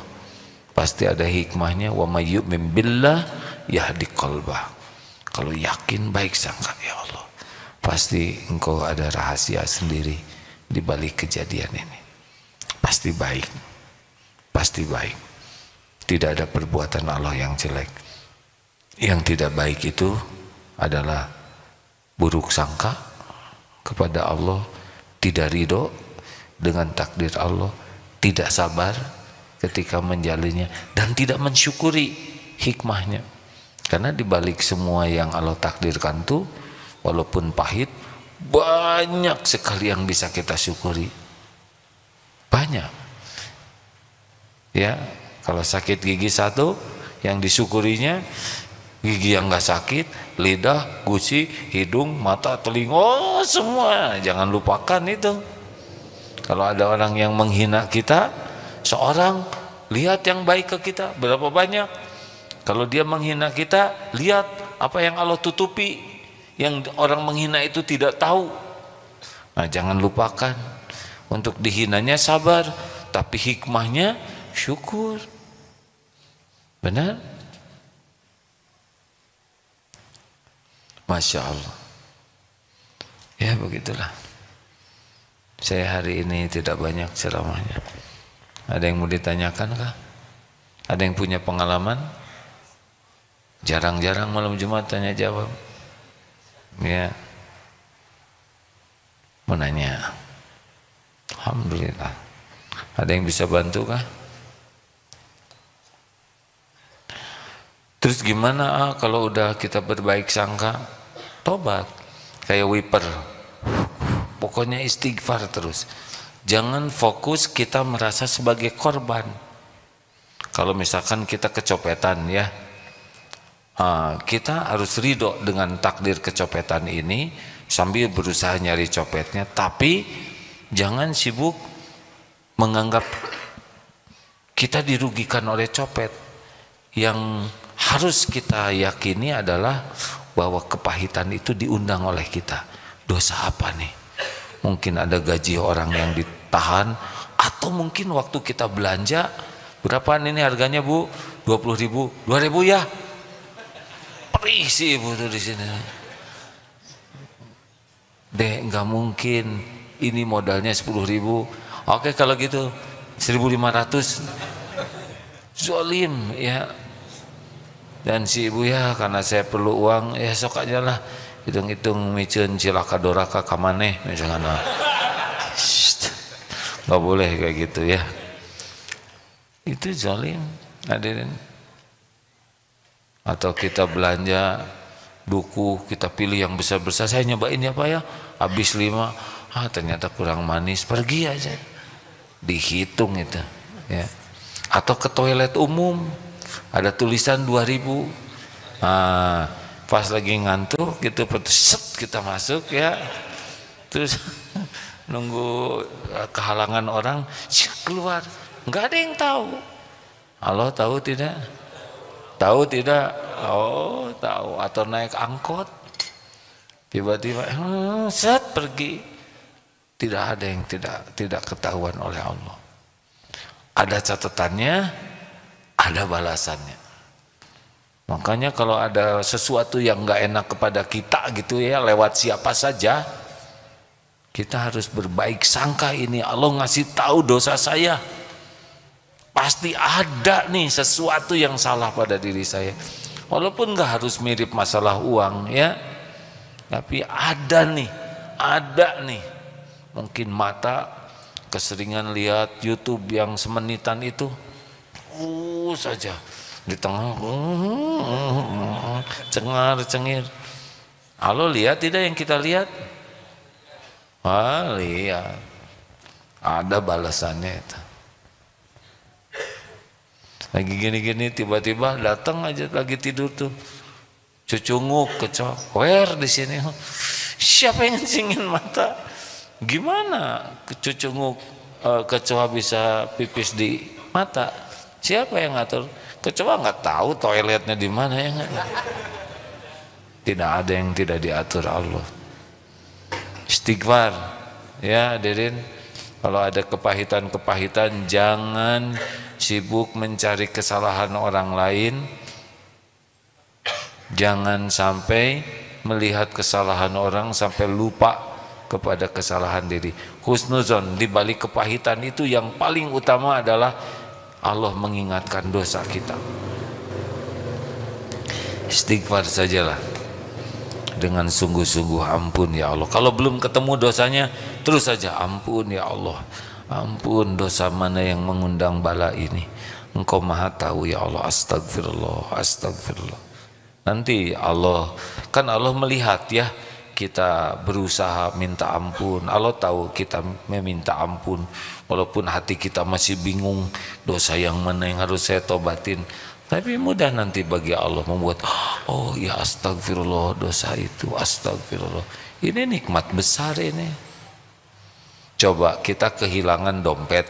pasti ada hikmahnya. Wa may yu'min billah yahdi qalbah. Kalau yakin baik sangka, ya Allah, pasti engkau ada rahasia sendiri di balik kejadian ini. Pasti baik. Pasti baik. Tidak ada perbuatan Allah yang jelek. Yang tidak baik itu adalah buruk sangka kepada Allah, tidak ridho dengan takdir Allah, tidak sabar ketika menjalinnya, dan tidak mensyukuri hikmahnya. Karena di balik semua yang Allah takdirkan tuh, walaupun pahit, banyak sekali yang bisa kita syukuri. Banyak. Ya, kalau sakit gigi satu, yang disyukurinya gigi yang nggak sakit, lidah, gusi, hidung, mata, telinga, oh, semua. Jangan lupakan itu. Kalau ada orang yang menghina kita, seorang, lihat yang baik ke kita berapa banyak. Kalau dia menghina kita, lihat apa yang Allah tutupi, yang orang menghina itu tidak tahu. Nah, jangan lupakan, untuk dihinanya sabar, tapi hikmahnya syukur. Benar? Masya Allah. Ya begitulah. Saya hari ini tidak banyak ceramahnya. Ada yang mau ditanyakan kah? Ada yang punya pengalaman? Jarang-jarang malam Jumat tanya jawab. Ya, mau nanya. Alhamdulillah. Ada yang bisa bantu kah? Terus gimana kalau udah kita berbaik sangka? Tobat. Kayak wiper. Pokoknya istighfar terus. Jangan fokus kita merasa sebagai korban. Kalau misalkan kita kecopetan ya, kita harus ridho dengan takdir kecopetan ini sambil berusaha nyari copetnya, tapi jangan sibuk menganggap kita dirugikan oleh copet. Yang harus kita yakini adalah bahwa kepahitan itu diundang oleh kita. Dosa apa nih? Mungkin ada gaji orang yang tahan. Atau mungkin waktu kita belanja, berapaan ini harganya Bu? 20.000, 2.000 ya. Perih sih Ibu tuh di sini. Dek, nggak mungkin, ini modalnya 10.000. Oke kalau gitu 1.500. Zolim ya. Dan si ibu ya, karena saya perlu uang, ya sok aja lah, hitung-hitung micen cilaka doraka kamaneh misalnya. Nggak boleh kayak gitu ya. Itu zolim hadirin. Atau kita belanja duku, kita pilih yang besar-besar, saya nyobain ya Pak ya, habis 5, ternyata kurang manis, pergi aja, dihitung itu ya. Atau ke toilet umum, ada tulisan 2.000, pas lagi ngantuk gitu, set kita masuk ya, terus nunggu kehalangan orang, keluar, nggak ada yang tahu. Allah tahu tidak? Tahu tidak? Oh tahu. Atau naik angkot, tiba-tiba set pergi, tidak ada yang tidak ketahuan oleh Allah. Ada catatannya, ada balasannya. Makanya kalau ada sesuatu yang nggak enak kepada kita gitu ya, lewat siapa saja, kita harus berbaik sangka, ini Allah ngasih tahu dosa saya, pasti ada nih sesuatu yang salah pada diri saya. Walaupun nggak harus mirip masalah uang ya, tapi ada nih, mungkin mata keseringan lihat YouTube yang semenitan itu, saja di tengah cengar-cengir. Allah lihat tidak yang kita lihat? Lihat, ada balasannya itu. Lagi gini-gini tiba-tiba datang aja, lagi tidur tuh cucunguk kecoa, di sini. Siapa yang ngencingin mata? Gimana cucunguk kecoa bisa pipis di mata? Siapa yang ngatur? Kecoa nggak tahu toiletnya di mana ya nggak? Tidak ada yang tidak diatur Allah. Istighfar ya hadirin. Kalau ada kepahitan-kepahitan, jangan sibuk mencari kesalahan orang lain. Jangan sampai melihat kesalahan orang sampai lupa kepada kesalahan diri. Husnuzon, di balik kepahitan itu yang paling utama adalah Allah mengingatkan dosa kita. Istighfar sajalah dengan sungguh-sungguh, ampun ya Allah. Kalau belum ketemu dosanya, terus saja ampun ya Allah, ampun, dosa mana yang mengundang bala ini, Engkau maha tahu ya Allah. Astagfirullah, astagfirullah. Nanti Allah, kan Allah melihat ya, kita berusaha minta ampun, Allah tahu kita meminta ampun, walaupun hati kita masih bingung, dosa yang mana yang harus saya tobatin. Tapi mudah nanti bagi Allah membuat, oh ya astagfirullah, dosa itu astagfirullah. Ini nikmat besar ini. Coba kita kehilangan dompet,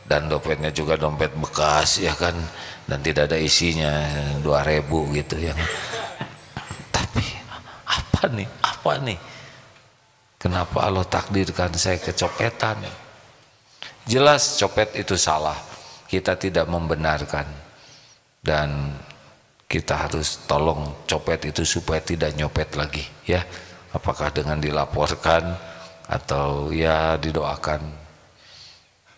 dan dompetnya juga dompet bekas ya kan, dan tidak ada isinya, 2.000 gitu ya. Tapi apa nih? Kenapa Allah takdirkan saya kecopetan? Jelas copet itu salah, kita tidak membenarkan, dan kita harus tolong copet itu supaya tidak nyopet lagi ya. Apakah dengan dilaporkan atau ya didoakan,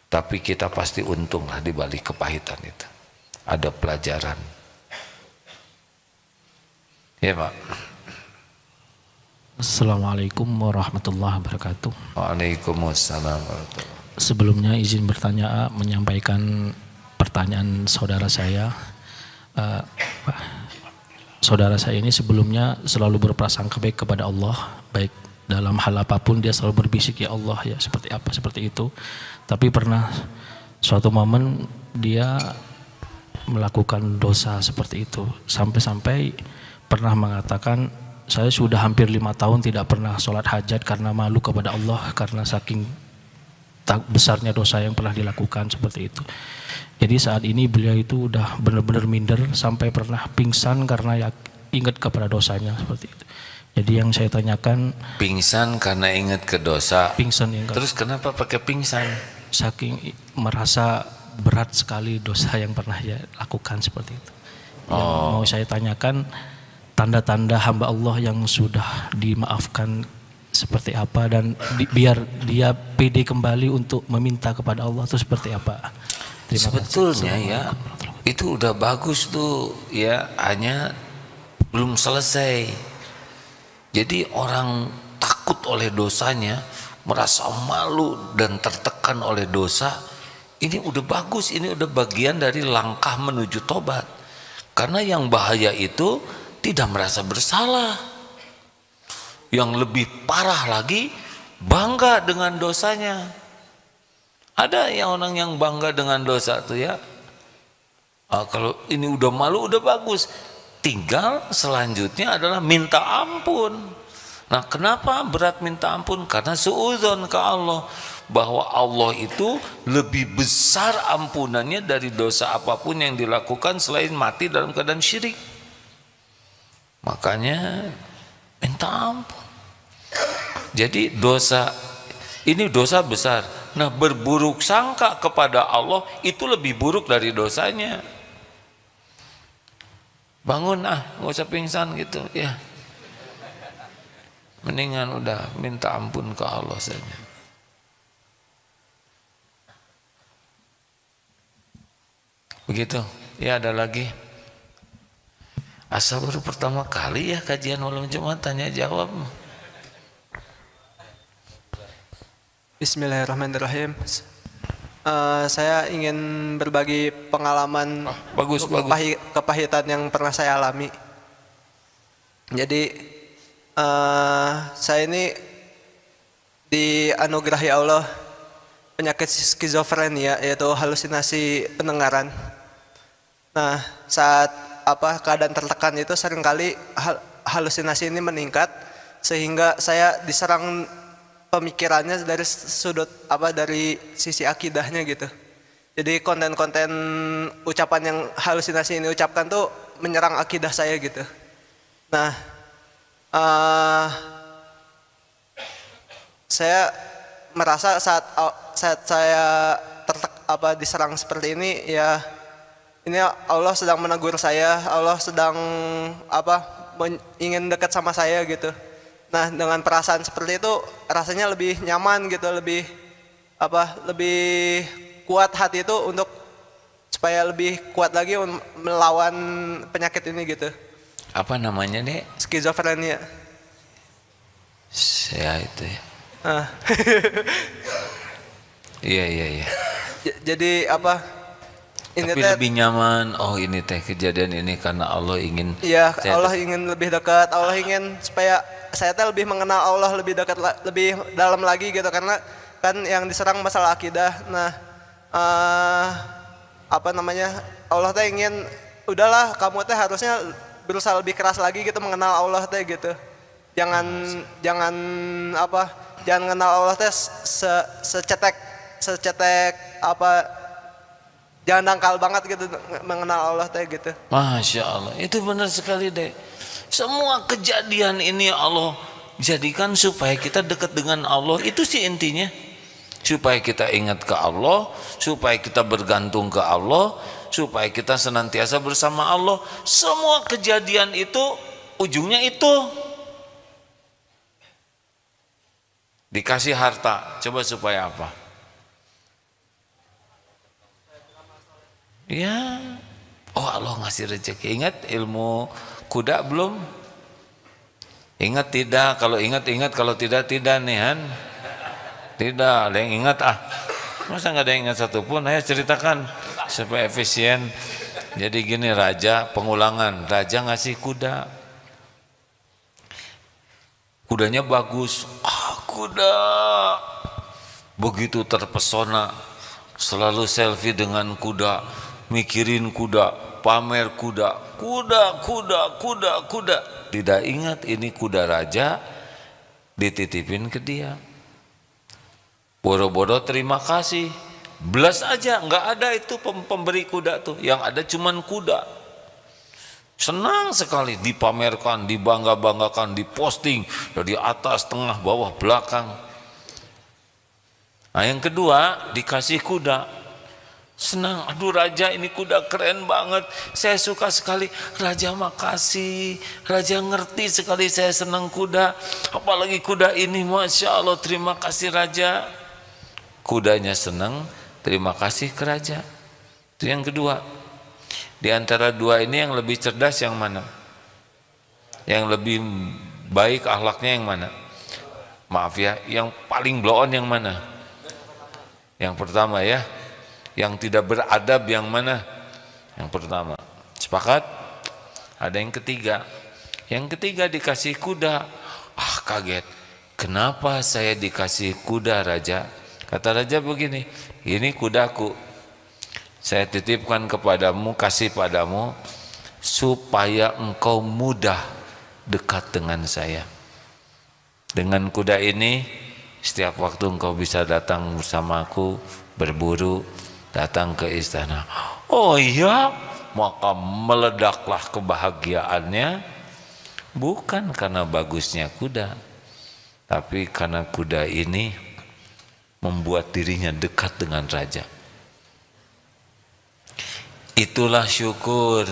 tapi kita pasti untung lah di balik kepahitan itu. Ada pelajaran ya Pak. Assalamualaikum warahmatullahi wabarakatuh. Waalaikumsalam warahmatullahi wabarakatuh. Sebelumnya izin bertanya, menyampaikan pertanyaan saudara saya. Saudara saya ini sebelumnya selalu berprasangka baik kepada Allah, baik dalam hal apapun dia selalu berbisik ya Allah ya, seperti apa seperti itu. Tapi pernah suatu momen dia melakukan dosa seperti itu, sampai-sampai pernah mengatakan, saya sudah hampir 5 tahun tidak pernah sholat hajat karena malu kepada Allah, karena saking besarnya dosa yang pernah dilakukan seperti itu. Jadi saat ini beliau itu udah benar-benar minder, sampai pernah pingsan karena ingat kepada dosanya seperti itu. Jadi yang saya tanyakan, pingsan karena ingat ke dosa. pingsan yang Terus kenapa pakai pingsan? saking merasa berat sekali dosa yang pernah ya lakukan seperti itu. Yang mau saya tanyakan, tanda-tanda hamba Allah yang sudah dimaafkan seperti apa, dan biar dia pede kembali untuk meminta kepada Allah itu seperti apa? Sebetulnya ya itu udah bagus tuh ya, hanya belum selesai. Jadi orang takut oleh dosanya, merasa malu dan tertekan oleh dosa, ini udah bagus, ini udah bagian dari langkah menuju tobat. Karena yang bahaya itu tidak merasa bersalah. Yang lebih parah lagi, bangga dengan dosanya. Ada yang orang yang bangga dengan dosa tuh ya, kalau ini udah malu udah bagus, tinggal selanjutnya adalah minta ampun. Nah, kenapa berat minta ampun? Karena suudzon ke Allah, bahwa Allah itu lebih besar ampunannya dari dosa apapun yang dilakukan selain mati dalam keadaan syirik. Makanya minta ampun. Jadi dosa ini dosa besar. Nah, berburuk sangka kepada Allah itu lebih buruk dari dosanya. Bangun nggak usah pingsan gitu ya. Mendingan udah minta ampun ke Allah saja. Begitu. Ya, ada lagi. Asal baru pertama kali ya kajian malam Jumat tanya jawab. Bismillahirrahmanirrahim. Saya ingin berbagi pengalaman Bagus. kepahitan yang pernah saya alami. Jadi saya ini dianugerahi Allah penyakit skizofrenia, yaitu halusinasi pendengaran. Nah, saat keadaan tertekan itu seringkali halusinasi ini meningkat, sehingga saya diserang pemikirannya dari sudut dari sisi akidahnya gitu. Jadi konten-konten ucapan yang halusinasi ini ucapkan tuh menyerang akidah saya gitu. Nah, saya merasa saat saya diserang seperti ini, ya ini Allah sedang menegur saya, Allah sedang ingin dekat sama saya gitu. Nah, dengan perasaan seperti itu rasanya lebih nyaman gitu, lebih kuat hati itu untuk supaya lebih kuat lagi melawan penyakit ini gitu. Apa namanya, Dek? Skizofrenia. Saya itu ya. Iya. Jadi ini tapi lebih nyaman. Oh, ini teh kejadian ini karena Allah ingin. Iya, Allah ingin lebih dekat. Allah ingin supaya saya teh lebih mengenal Allah lebih dekat, lebih dalam lagi gitu, karena kan yang diserang masalah akidah. Nah, Allah teh ingin, udahlah kamu teh harusnya berusaha lebih keras lagi gitu mengenal Allah teh gitu. Jangan kenal Allah teh secetek jangan dangkal banget gitu mengenal Allah teh gitu. Masya Allah, itu benar sekali deh. Semua kejadian ini Allah jadikan supaya kita dekat dengan Allah. Itu sih intinya, supaya kita ingat ke Allah, supaya kita bergantung ke Allah, supaya kita senantiasa bersama Allah. Semua kejadian itu ujungnya itu. Dikasih harta, coba supaya apa? Ya, oh Allah ngasih rezeki. Ingat ilmu kuda belum? Ingat tidak? Kalau ingat, kalau tidak nih Han. Tidak, ada yang ingat Masa nggak ada yang ingat satupun? Ayo ceritakan supaya efisien. Jadi gini, pengulangan. Raja ngasih kuda. Kudanya bagus. Kuda begitu terpesona, selalu selfie dengan kuda, mikirin kuda, pamer kuda. Tidak ingat ini kuda raja dititipin ke dia. Boro-boro terima kasih, belas aja nggak ada itu pemberi kuda tuh, yang ada cuman kuda. Senang sekali dipamerkan, dibangga-banggakan, diposting dari atas, tengah, bawah, belakang. Nah, yang kedua dikasih kuda. Senang, aduh raja ini kuda keren banget, saya suka sekali. Raja makasih, raja ngerti sekali saya senang kuda. Apalagi kuda ini, Masya Allah, terima kasih raja. Kudanya senang, terima kasih ke raja. Itu yang kedua. Di antara dua ini yang lebih cerdas yang mana? Yang lebih baik akhlaknya yang mana? Maaf ya, yang paling blow on yang mana? Yang pertama ya. Yang tidak beradab yang mana? Yang pertama. Sepakat? Ada yang ketiga. Yang ketiga dikasih kuda. Ah, kaget. Kenapa saya dikasih kuda raja? Kata raja begini, ini kudaku, saya titipkan kepadamu, kasih padamu supaya engkau mudah dekat dengan saya. Dengan kuda ini setiap waktu engkau bisa datang bersamaku, berburu, datang ke istana. Oh iya, maka meledaklah kebahagiaannya, bukan karena bagusnya kuda, tapi karena kuda ini membuat dirinya dekat dengan raja. Itulah syukur.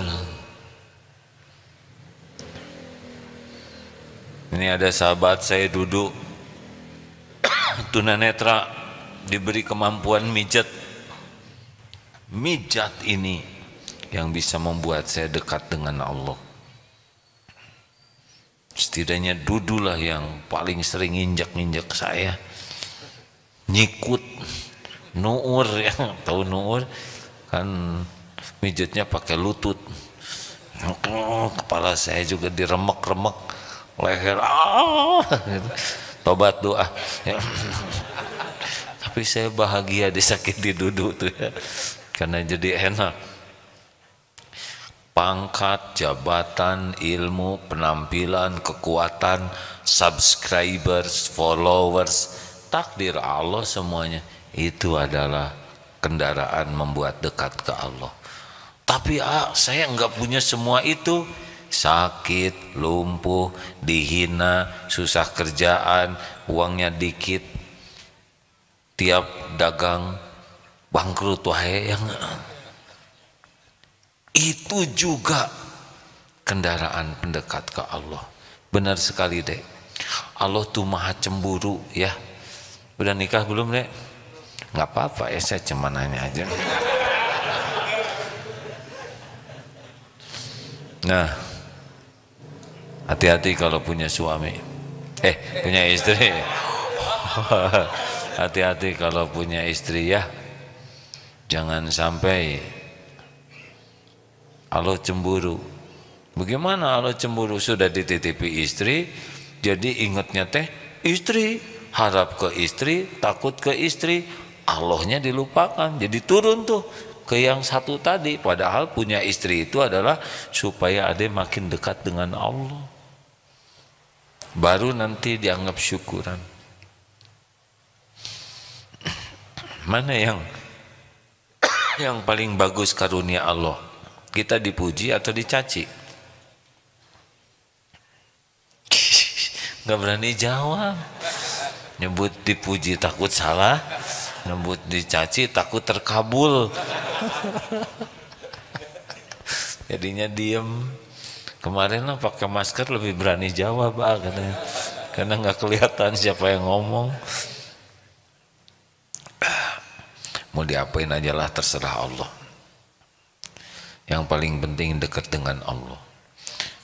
Ini ada sahabat saya duduk tunanetra, diberi kemampuan mijat. Mijat ini yang bisa membuat saya dekat dengan Allah. Setidaknya dudulah yang paling sering injak-injak saya, nyikut, nuur ya, tahu nuur kan, mijitnya pakai lutut. Kepala saya juga diremek-remek, leher tobat doa ya. Tapi saya bahagia disakiti duduk tuh ya, karena jadi enak. Pangkat, jabatan, ilmu, penampilan, kekuatan, subscribers, followers, takdir Allah semuanya itu adalah kendaraan membuat dekat ke Allah. Tapi saya enggak punya semua itu. Sakit, lumpuh, dihina, susah kerjaan, uangnya dikit, tiap dagang bangkrut wae yang itu juga kendaraan pendekat ke Allah. Benar sekali dek, Allah tuh maha cemburu ya. Udah nikah belum dek? Nggak apa-apa ya, saya cuma nanya aja. Nah, hati-hati kalau punya suami, punya istri. Hati-hati kalau punya istri ya, jangan sampai Allah cemburu. Bagaimana Allah cemburu? Sudah dititipi istri, jadi ingatnya teh istri, harap ke istri, takut ke istri, Allahnya dilupakan. Jadi turun tuh ke yang satu tadi. Padahal punya istri itu adalah supaya ada makin dekat dengan Allah. Baru nanti dianggap syukuran. Mana yang paling bagus karunia Allah? Kita dipuji atau dicaci? Nggak berani jawab. Nyebut dipuji takut salah, nyebut dicaci takut terkabul. Jadinya diem. Kemarin lah pakai masker lebih berani jawab katanya, karena nggak kelihatan siapa yang ngomong. Mau diapain aja lah, terserah Allah. Yang paling penting dekat dengan Allah.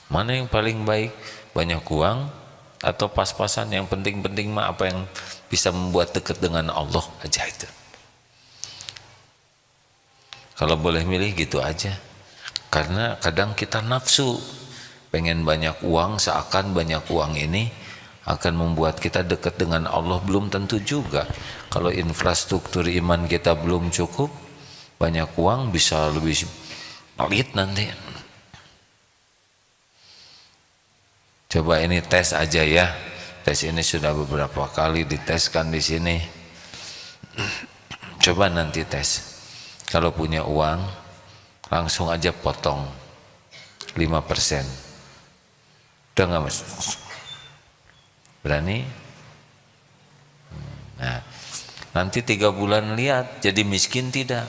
Mana yang paling baik? Banyak uang atau pas-pasan? Yang penting-penting mah apa yang bisa membuat dekat dengan Allah aja itu. Kalau boleh milih gitu aja. Karena kadang kita nafsu pengen banyak uang, seakan banyak uang ini akan membuat kita dekat dengan Allah. Belum tentu juga. Kalau infrastruktur iman kita belum cukup, banyak uang bisa lebih pelit nanti. Coba ini tes aja ya. Tes ini sudah beberapa kali diteskan di sini. Coba nanti tes. Kalau punya uang, langsung aja potong 5%. Udah nggak Mas? Berani? Nah, nanti 3 bulan lihat jadi miskin tidak?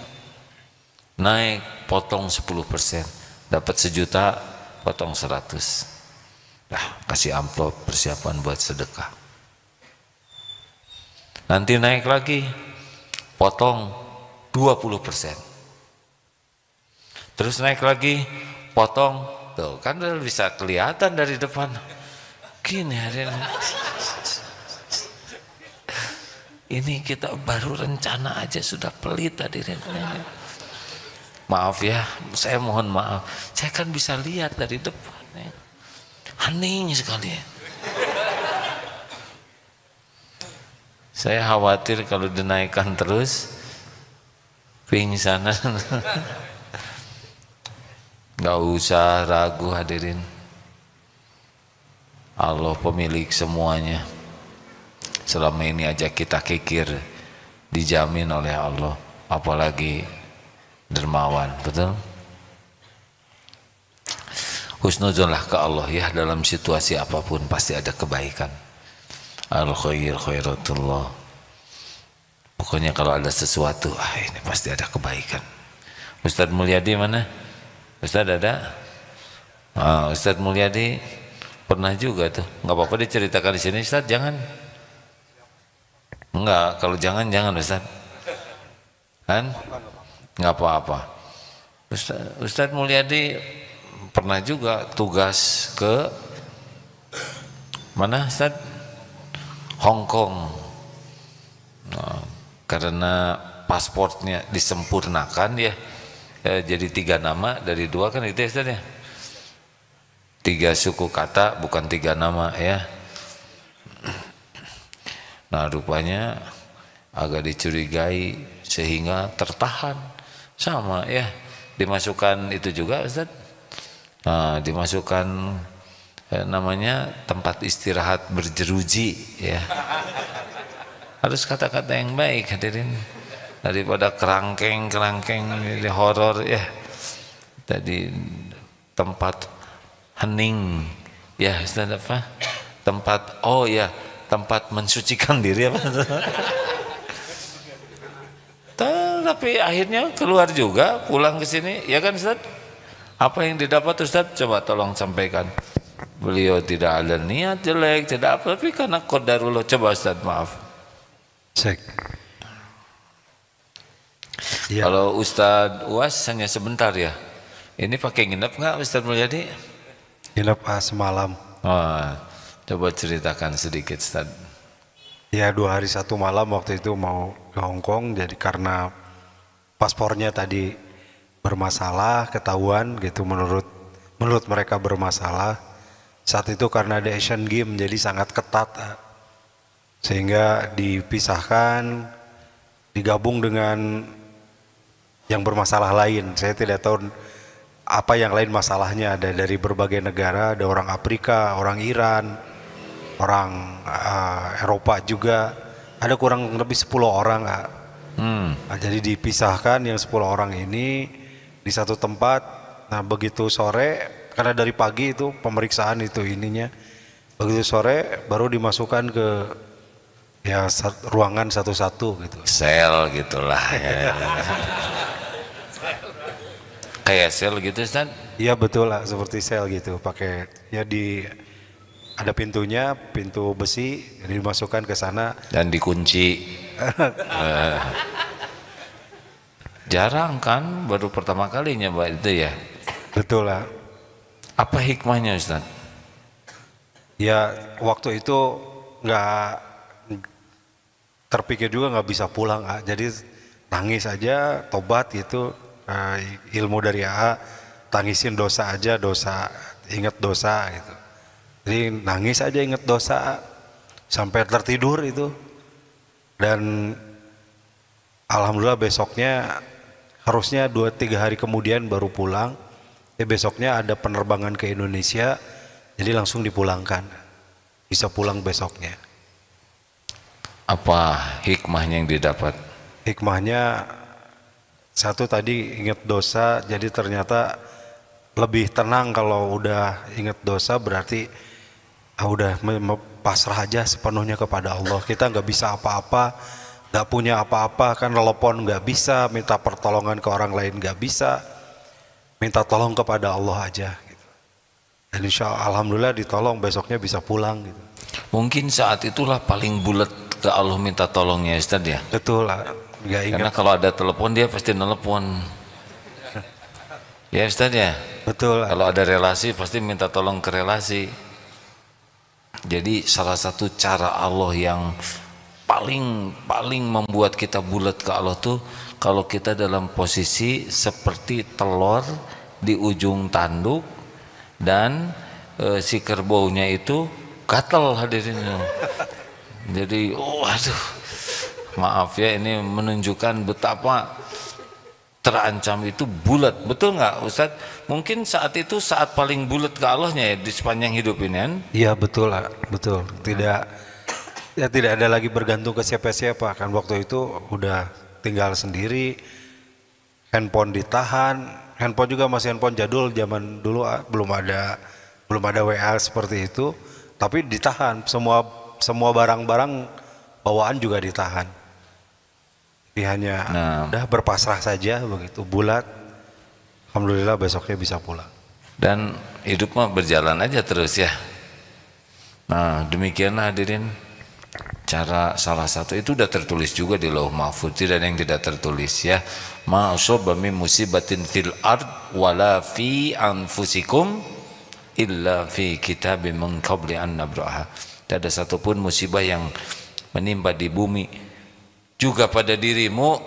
Naik, potong 10%, dapat 1 juta, potong 100. Nah, kasih amplop persiapan buat sedekah. Nanti naik lagi, potong 20%. Terus naik lagi, potong, tuh kan udah bisa kelihatan dari depan. Gini hari ini. Ini kita baru rencana aja sudah pelit hadirin. Maaf ya, saya mohon maaf. Saya kan bisa lihat dari depan. Hening sekali. Saya khawatir kalau dinaikkan terus pingsan. Gak usah ragu hadirin. Allah pemilik semuanya. Selama ini aja kita kikir, dijamin oleh Allah. Apalagi dermawan, betul? Husnuzonlah ke Allah ya, dalam situasi apapun pasti ada kebaikan. Al khair khairatullah. Pokoknya kalau ada sesuatu, ini pasti ada kebaikan. Ustadz Mulyadi mana? Ustadz ada? Ustadz Mulyadi pernah juga tuh. Nggak apa-apa diceritakan di sini Ustadz, jangan. Enggak, kalau jangan Ustadz. Kan? Nggak apa-apa. Ustadz Mulyadi pernah juga tugas ke mana Ustadz? Hong Kong. Nah, karena pasportnya disempurnakan ya, jadi 3 nama dari 2 kan itu ya Ustadz ya. 3 suku kata bukan 3 nama ya. Nah rupanya agak dicurigai sehingga tertahan sama ya, dimasukkan itu juga Ustadz. Nah, dimasukkan namanya tempat istirahat berjeruji ya. Harus kata-kata yang baik hadirin, daripada kerangkeng di horor ya. Tadi tempat hening ya Ustaz, apa? Tempat tempat mensucikan diri apa? Tapi akhirnya keluar juga, pulang ke sini ya kan Ustaz? Apa yang didapat Ustaz? Coba tolong sampaikan. Beliau tidak ada niat jelek, tidak apa, tapi karena qadarullah. Coba Ustaz, maaf. Cek. Ya. Kalau Ustaz UAS hanya sebentar ya. Ini pakai nginep nggak Ustaz Mulyadi? Nginep semalam. Oh, coba ceritakan sedikit Ustaz. Ya 2 hari 1 malam waktu itu mau ke Hong Kong, jadi karena paspornya tadi bermasalah, ketahuan gitu, menurut mereka bermasalah. Saat itu karena ada Asian Games jadi sangat ketat, sehingga dipisahkan, digabung dengan yang bermasalah lain. Saya tidak tahu apa yang lain masalahnya, ada dari berbagai negara, ada orang Afrika, orang Iran, orang Eropa juga, ada kurang lebih 10 orang. Nah, jadi dipisahkan yang 10 orang ini di satu tempat. Nah begitu sore, karena dari pagi itu pemeriksaan itu ininya, begitu sore baru dimasukkan ke ya ruangan satu-satu gitu, Sel gitulah ya. Kayak sel gitu Ustaz? Iya betul lah, seperti sel gitu, pakai ya ada pintunya, pintu besi, jadi dimasukkan ke sana dan dikunci. Jarang kan, baru pertama kalinya Mbak itu ya. Betul lah. Apa hikmahnya Ustaz? Ya waktu itu nggak terpikir juga nggak bisa pulang, jadi nangis aja, tobat gitu, ilmu dari AA, tangisin dosa aja, ingat dosa gitu. Jadi nangis aja, ingat dosa sampai tertidur itu. Dan alhamdulillah besoknya, harusnya 2-3 hari kemudian baru pulang. Besoknya ada penerbangan ke Indonesia, jadi langsung dipulangkan, bisa pulang besoknya. Apa hikmahnya yang didapat? Hikmahnya satu tadi ingat dosa, jadi ternyata lebih tenang kalau udah ingat dosa, berarti udah pasrah aja sepenuhnya kepada Allah. Kita nggak bisa apa-apa, nggak punya apa-apa, kan telepon nggak bisa, minta pertolongan ke orang lain nggak bisa, minta tolong kepada Allah aja gitu. Dan insya Allah, alhamdulillah ditolong, besoknya bisa pulang gitu. Mungkin saat itulah paling bulat ke Allah minta tolongnya Ustaz ya. Betul lah, nggak ingat. Karena kalau ada telepon dia pasti nelpon. Ya Ustaz ya. Betul lah. Kalau ada relasi pasti minta tolong ke relasi. Jadi salah satu cara Allah yang paling membuat kita bulat ke Allah tuh kalau kita dalam posisi seperti telur di ujung tanduk dan si kerbaunya itu gatel hadirin. Jadi aduh, maaf ya, ini menunjukkan betapa terancam itu bulat. Betul nggak Ustaz? Mungkin saat itu saat paling bulat ke Allahnya ya di sepanjang hidup ini kan? Iya betul lah, betul. Tidak ada lagi bergantung ke siapa-siapa kan, waktu itu udah tinggal sendiri, handphone ditahan, handphone juga masih handphone jadul zaman dulu, belum ada WA seperti itu, tapi ditahan, semua barang-barang bawaan juga ditahan. Jadi hanya udah berpasrah saja begitu, bulat. Alhamdulillah besoknya bisa pulang. Dan hidup mah berjalan aja terus ya. Nah demikianlah hadirin, cara salah satu itu udah tertulis juga di Lauh Mahfuz, tidak ada yang tidak tertulis ya. Ma asaba min musibatin fil ard wala fi anfusikum illa fi kitabim min qabli an nabraha. Tidak ada satupun musibah yang menimpa di bumi juga pada dirimu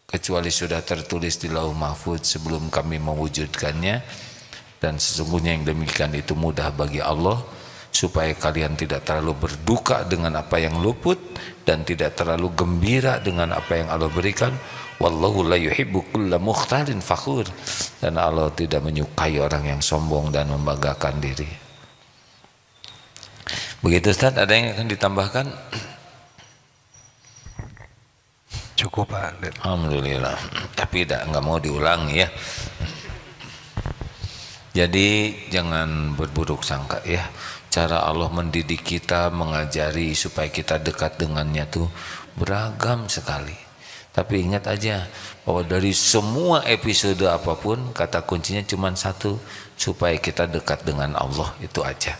kecuali sudah tertulis di Lauh Mahfuz sebelum kami mewujudkannya. Dan sesungguhnya yang demikian itu mudah bagi Allah, supaya kalian tidak terlalu berduka dengan apa yang luput dan tidak terlalu gembira dengan apa yang Allah berikan. Wallahu la yuhibbu kulla mukhtalin fakhur. Dan Allah tidak menyukai orang yang sombong dan membanggakan diri. Begitu Ustaz, ada yang akan ditambahkan? Cukup Pak. Alhamdulillah. Tapi nggak mau diulangi ya. Jadi jangan berburuk sangka ya. Cara Allah mendidik kita, mengajari supaya kita dekat dengannya tuh beragam sekali. Tapi ingat aja bahwa dari semua episode apapun, kata kuncinya cuma satu, supaya kita dekat dengan Allah, itu aja.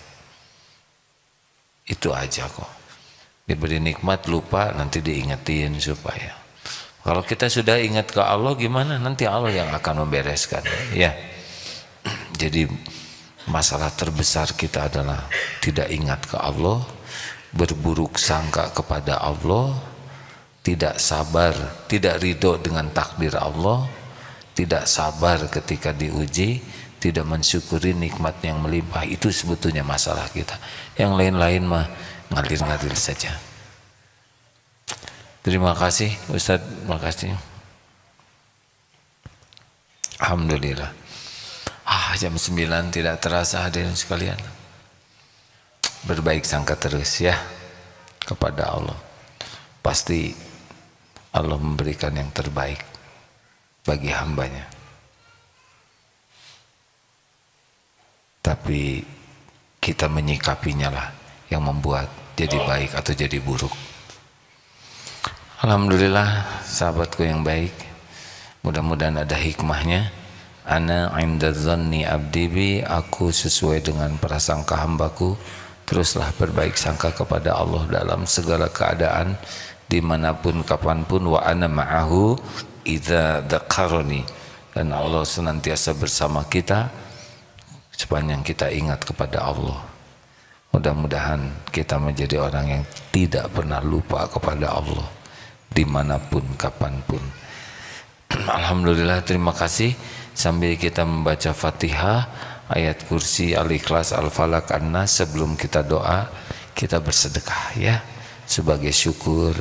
Itu aja kok. Diberi nikmat lupa, nanti diingetin supaya. Kalau kita sudah ingat ke Allah gimana? Nanti Allah yang akan membereskan ya. Jadi masalah terbesar kita adalah tidak ingat ke Allah, berburuk sangka kepada Allah, tidak sabar, tidak ridho dengan takdir Allah, tidak sabar ketika diuji, tidak mensyukuri nikmat yang melimpah. Itu sebetulnya masalah kita. Yang lain-lain mah ngalir-ngalir saja. Terima kasih Ustadz, terima kasih. Alhamdulillah. Jam 9 tidak terasa hadirin sekalian. Berbaik sangka terus ya kepada Allah. Pasti Allah memberikan yang terbaik bagi hambanya. Tapi kita menyikapinya lah yang membuat jadi baik atau jadi buruk. Alhamdulillah sahabatku yang baik, mudah-mudahan ada hikmahnya. Ana inda dhanni abdi bi, aku sesuai dengan prasangka hambaku. Teruslah berbaik sangka kepada Allah dalam segala keadaan, dimanapun kapanpun. Wa ana ma'ahu idza dzakarani, dan Allah senantiasa bersama kita sepanjang kita ingat kepada Allah. Mudah-mudahan kita menjadi orang yang tidak pernah lupa kepada Allah dimanapun kapanpun. Alhamdulillah, terima kasih. Sambil kita membaca Fatihah, ayat kursi, Al-Ikhlas, Al-Falaq, An-Nas, sebelum kita doa, kita bersedekah ya, sebagai syukur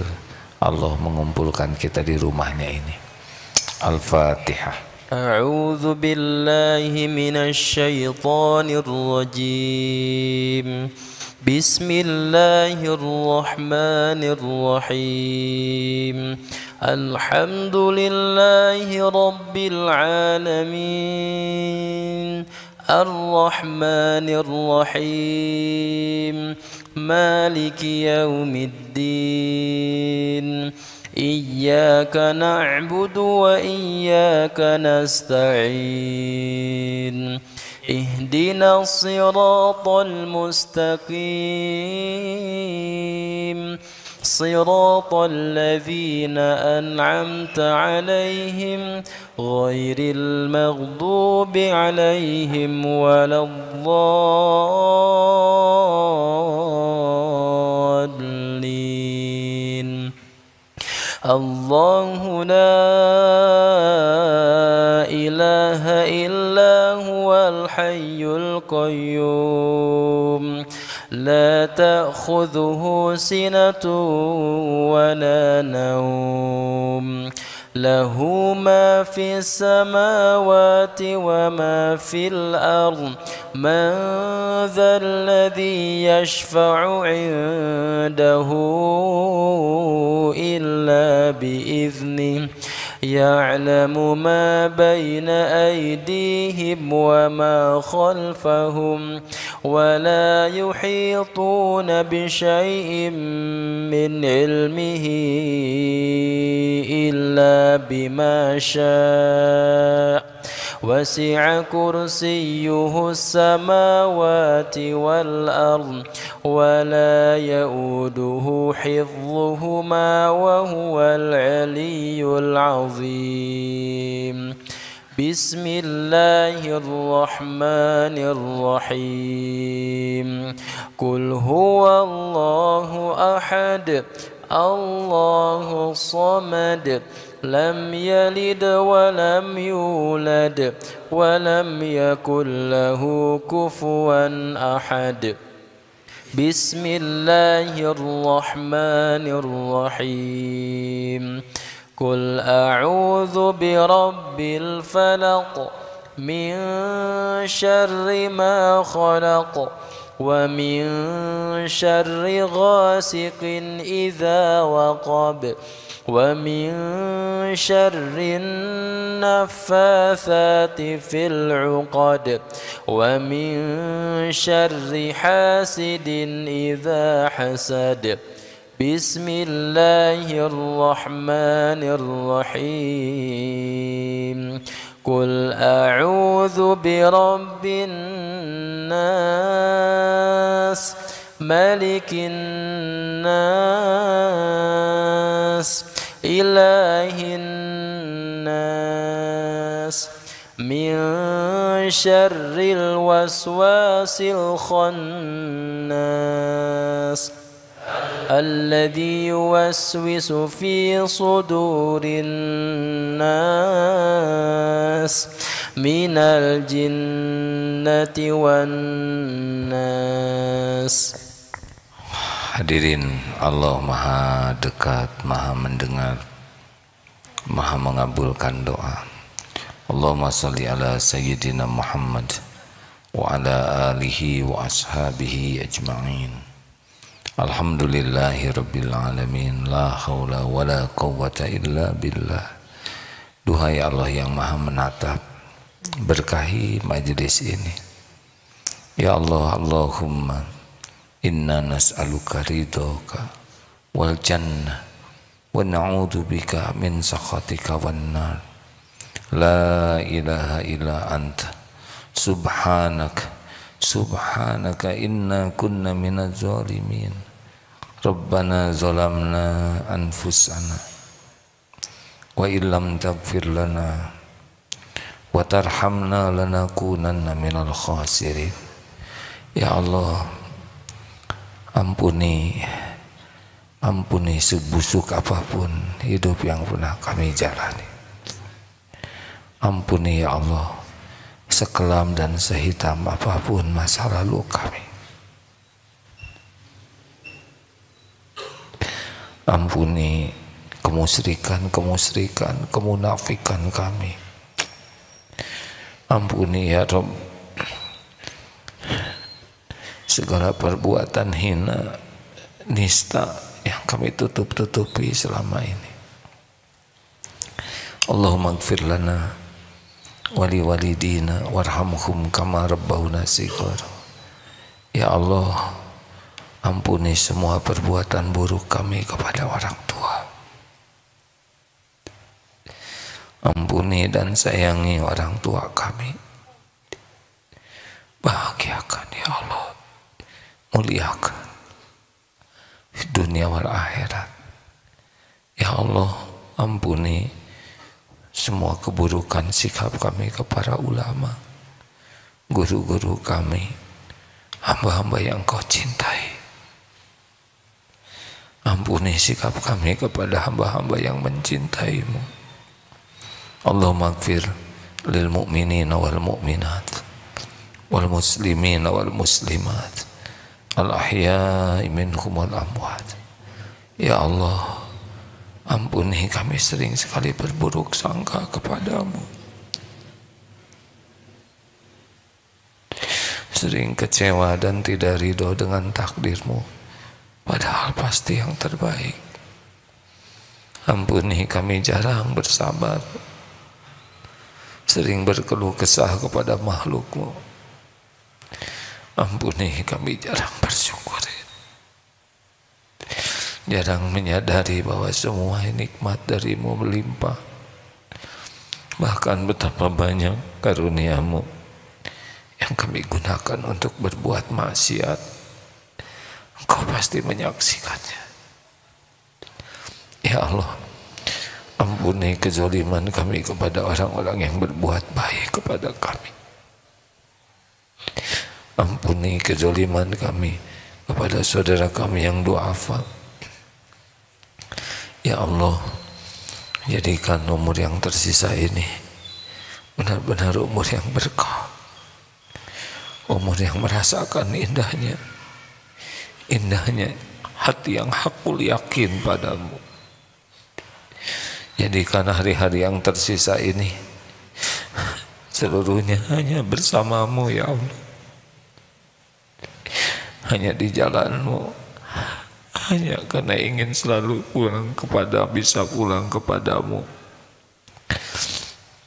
Allah mengumpulkan kita di rumahnya ini. Al-Fatihah. A'udzu billahi minasy syaithanir rajim. Bismillahirrahmanirrahim. الحمد لله رب العالمين الرحمن الرحيم مالك يوم الدين إياك نعبد وإياك نستعين اهدنا الصراط المستقيم صراط الذين أنعمت عليهم غير المغضوب عليهم ولا الضالين الله لا إله إلا هو الحي القيوم لا تأخذه سنة ولا نوم له ما في السماوات وما في الأرض من ذا الذي يشفع عنده إلا بإذنه يعلم ما بين أيديهم وما خلفهم ولا يحيطون بشيء من علمه إلا بما شاء وسع كرسيه السماوات والأرض ولا يؤوده حفظهما وهو العلي العظيم بسم الله الرحمن الرحيم قل هو الله أحد الله الصمد لم يلد ولم يولد ولم يكن له كفوا أحد بسم الله الرحمن الرحيم قل أعوذ برب الفلق من شر ما خلق ومن شر غاسق إذا وقب ومن شر النفاثات في العقد ومن شر حاسد إذا حسد بسم الله الرحمن الرحيم قل أعوذ برب الناس ملك الناس إله الناس من شر الوسواس الخناس الذي يوسوس في صدور الناس من الجنة والناس. Hadirin, Allah Maha Dekat, Maha Mendengar, Maha Mengabulkan doa. Allahumma salli ala Sayyidina Muhammad wa ala alihi wa ashabihi ajma'in. Alhamdulillahi Rabbil Alamin. La hawla wa la quwwata illa billah. Duhai Allah yang Maha Menatap, berkahi majlis ini. Ya Allah, Allahumma inna nas'aluka ridhoka wal jannah wa na'udzu bika min sakhatika wan nar. La ilaha illa anta subhanaka subhanaka inna kunna minaz zalimin. Rabbana zalamna anfusana wa illam taghfir lana wa tarhamna lanakunanna minal khasirin. Ya Allah, ampuni sebusuk apapun hidup yang pernah kami jalani. Ampuni ya Allah sekelam dan sehitam apapun masa lalu kami. Ampuni kemusyrikan, kemunafikan kami. Ampuni ya Rabb segala perbuatan hina, nista yang kami tutup-tutupi selama ini. Allahumma ighfir lana wali walidina warhamhum kama rabbawna shighara. Ya Allah, ampuni semua perbuatan buruk kami kepada orang tua. Ampuni dan sayangi orang tua kami. Bahagiakan ya Allah, muliakan di dunia wal akhirat. Ya Allah, ampuni semua keburukan sikap kami kepada ulama, guru-guru kami, hamba-hamba yang Kau cintai. Ampuni sikap kami kepada hamba-hamba yang mencintai-Mu. Allahumma ighfir lil mu'minina wal mu'minat wal muslimina wal muslimat al ahya'i minhum wal amwat. Ya Allah, ampuni kami sering sekali berburuk sangka kepadamu, sering kecewa dan tidak ridho dengan takdirmu, padahal pasti yang terbaik. Ampuni kami jarang bersabar, sering berkeluh kesah kepada makhlukmu. Ampuni kami jarang bersyukur, jarang menyadari bahwa semua nikmat darimu melimpah. Bahkan betapa banyak karuniamu yang kami gunakan untuk berbuat maksiat, Engkau pasti menyaksikannya. Ya Allah, ampuni kezaliman kami kepada orang-orang yang berbuat baik kepada kami. Ampuni kezaliman kami kepada saudara kami yang du'afa. Ya Allah, jadikan umur yang tersisa ini benar-benar umur yang berkah, umur yang merasakan indahnya hati yang hakul yakin padamu. Jadikan hari-hari yang tersisa ini seluruhnya hanya bersamamu ya Allah, hanya di jalanmu, hanya karena ingin selalu bisa pulang kepadamu.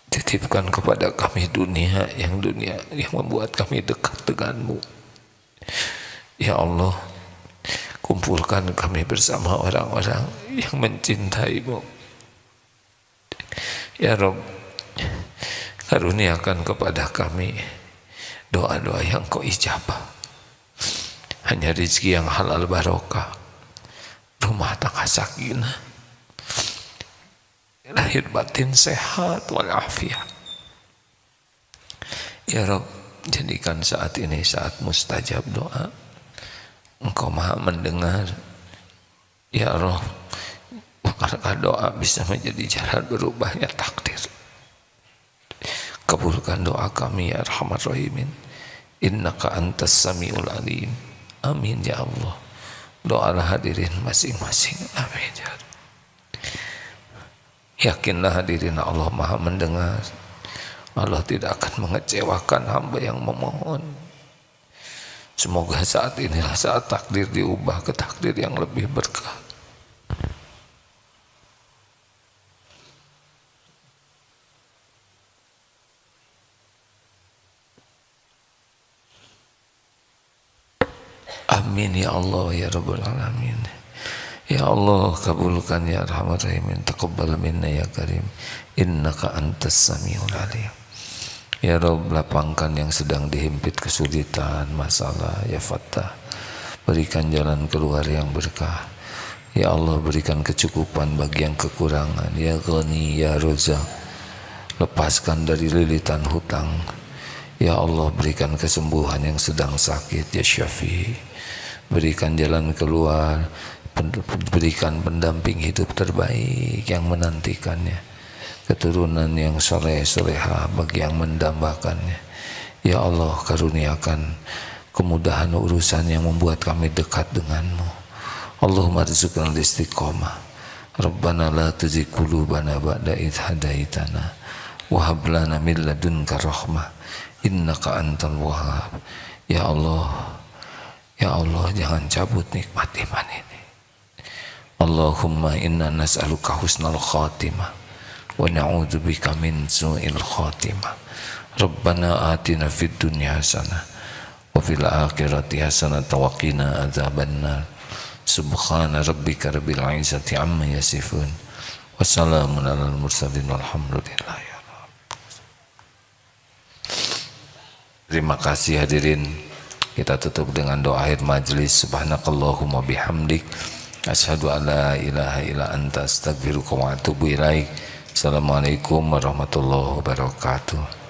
Titipkan kepada kami dunia yang membuat kami dekat denganmu. Ya Allah, kumpulkan kami bersama orang-orang yang mencintaimu. Ya Rabb, karuniakan kepada kami doa-doa yang Kau ijabah. Hanya rezeki yang halal barokah, rumah tangga sakinah, lahir batin sehat walafiat. Ya Rabb, jadikan saat ini saat mustajab doa. Engkau maha mendengar. Ya Rabb, bukankah doa bisa menjadi jalan berubahnya takdir? Kabulkan doa kami ya Arhamar Rahimin. Innaka antas samiul alim. Amin ya Allah. Doalah hadirin masing-masing. Amin ya Allah. Yakinlah hadirin, Allah maha mendengar. Allah tidak akan mengecewakan hamba yang memohon. Semoga saat inilah saat takdir diubah ke takdir yang lebih berkah. Amin ya Allah ya Rabbal Alamin. Ya Allah, kabulkan ya Arhamar Rahimin. Taqabbal minna ya Karim. Innaka antas samiul alim. Ya Rabb, lapangkan yang sedang dihimpit kesulitan, masalah, ya Fattah. Berikan jalan keluar yang berkah. Ya Allah, berikan kecukupan bagi yang kekurangan. Ya Ghani, ya Razak, lepaskan dari lilitan hutang. Ya Allah, berikan kesembuhan yang sedang sakit. Ya Syafi, berikan jalan keluar, berikan pendamping hidup terbaik yang menantikannya, keturunan yang soleh soleha bagi yang mendambakannya. Ya Allah, karuniakan kemudahan urusan yang membuat kami dekat denganmu. Allahumma rizqna istiqomah. Rabbana la tuzigh qulubana ba'da idh hadaitana wa hab lana min ladunka rahmah innaka antal wahhab. Ya Allah, ya Allah, jangan cabut nikmat iman ini. Allahumma inna nas'aluka husnal khatimah wa na'udzubika min su'il khatimah. Rabbana atina fid dunya hasanah wa fil akhirati hasanah wa qina adzabannar. Subhana rabbika rabbil izzati amma yasifun. Wassalamun alal mursalin walhamdulillahi. Terima kasih hadirin. Kita tutup dengan doa akhir majlis. Subhanakallahumma bihamdik, asyhadu an la ilaha illa anta, astaghfiruka wa atubu ilaik. Assalamualaikum warahmatullahi wabarakatuh.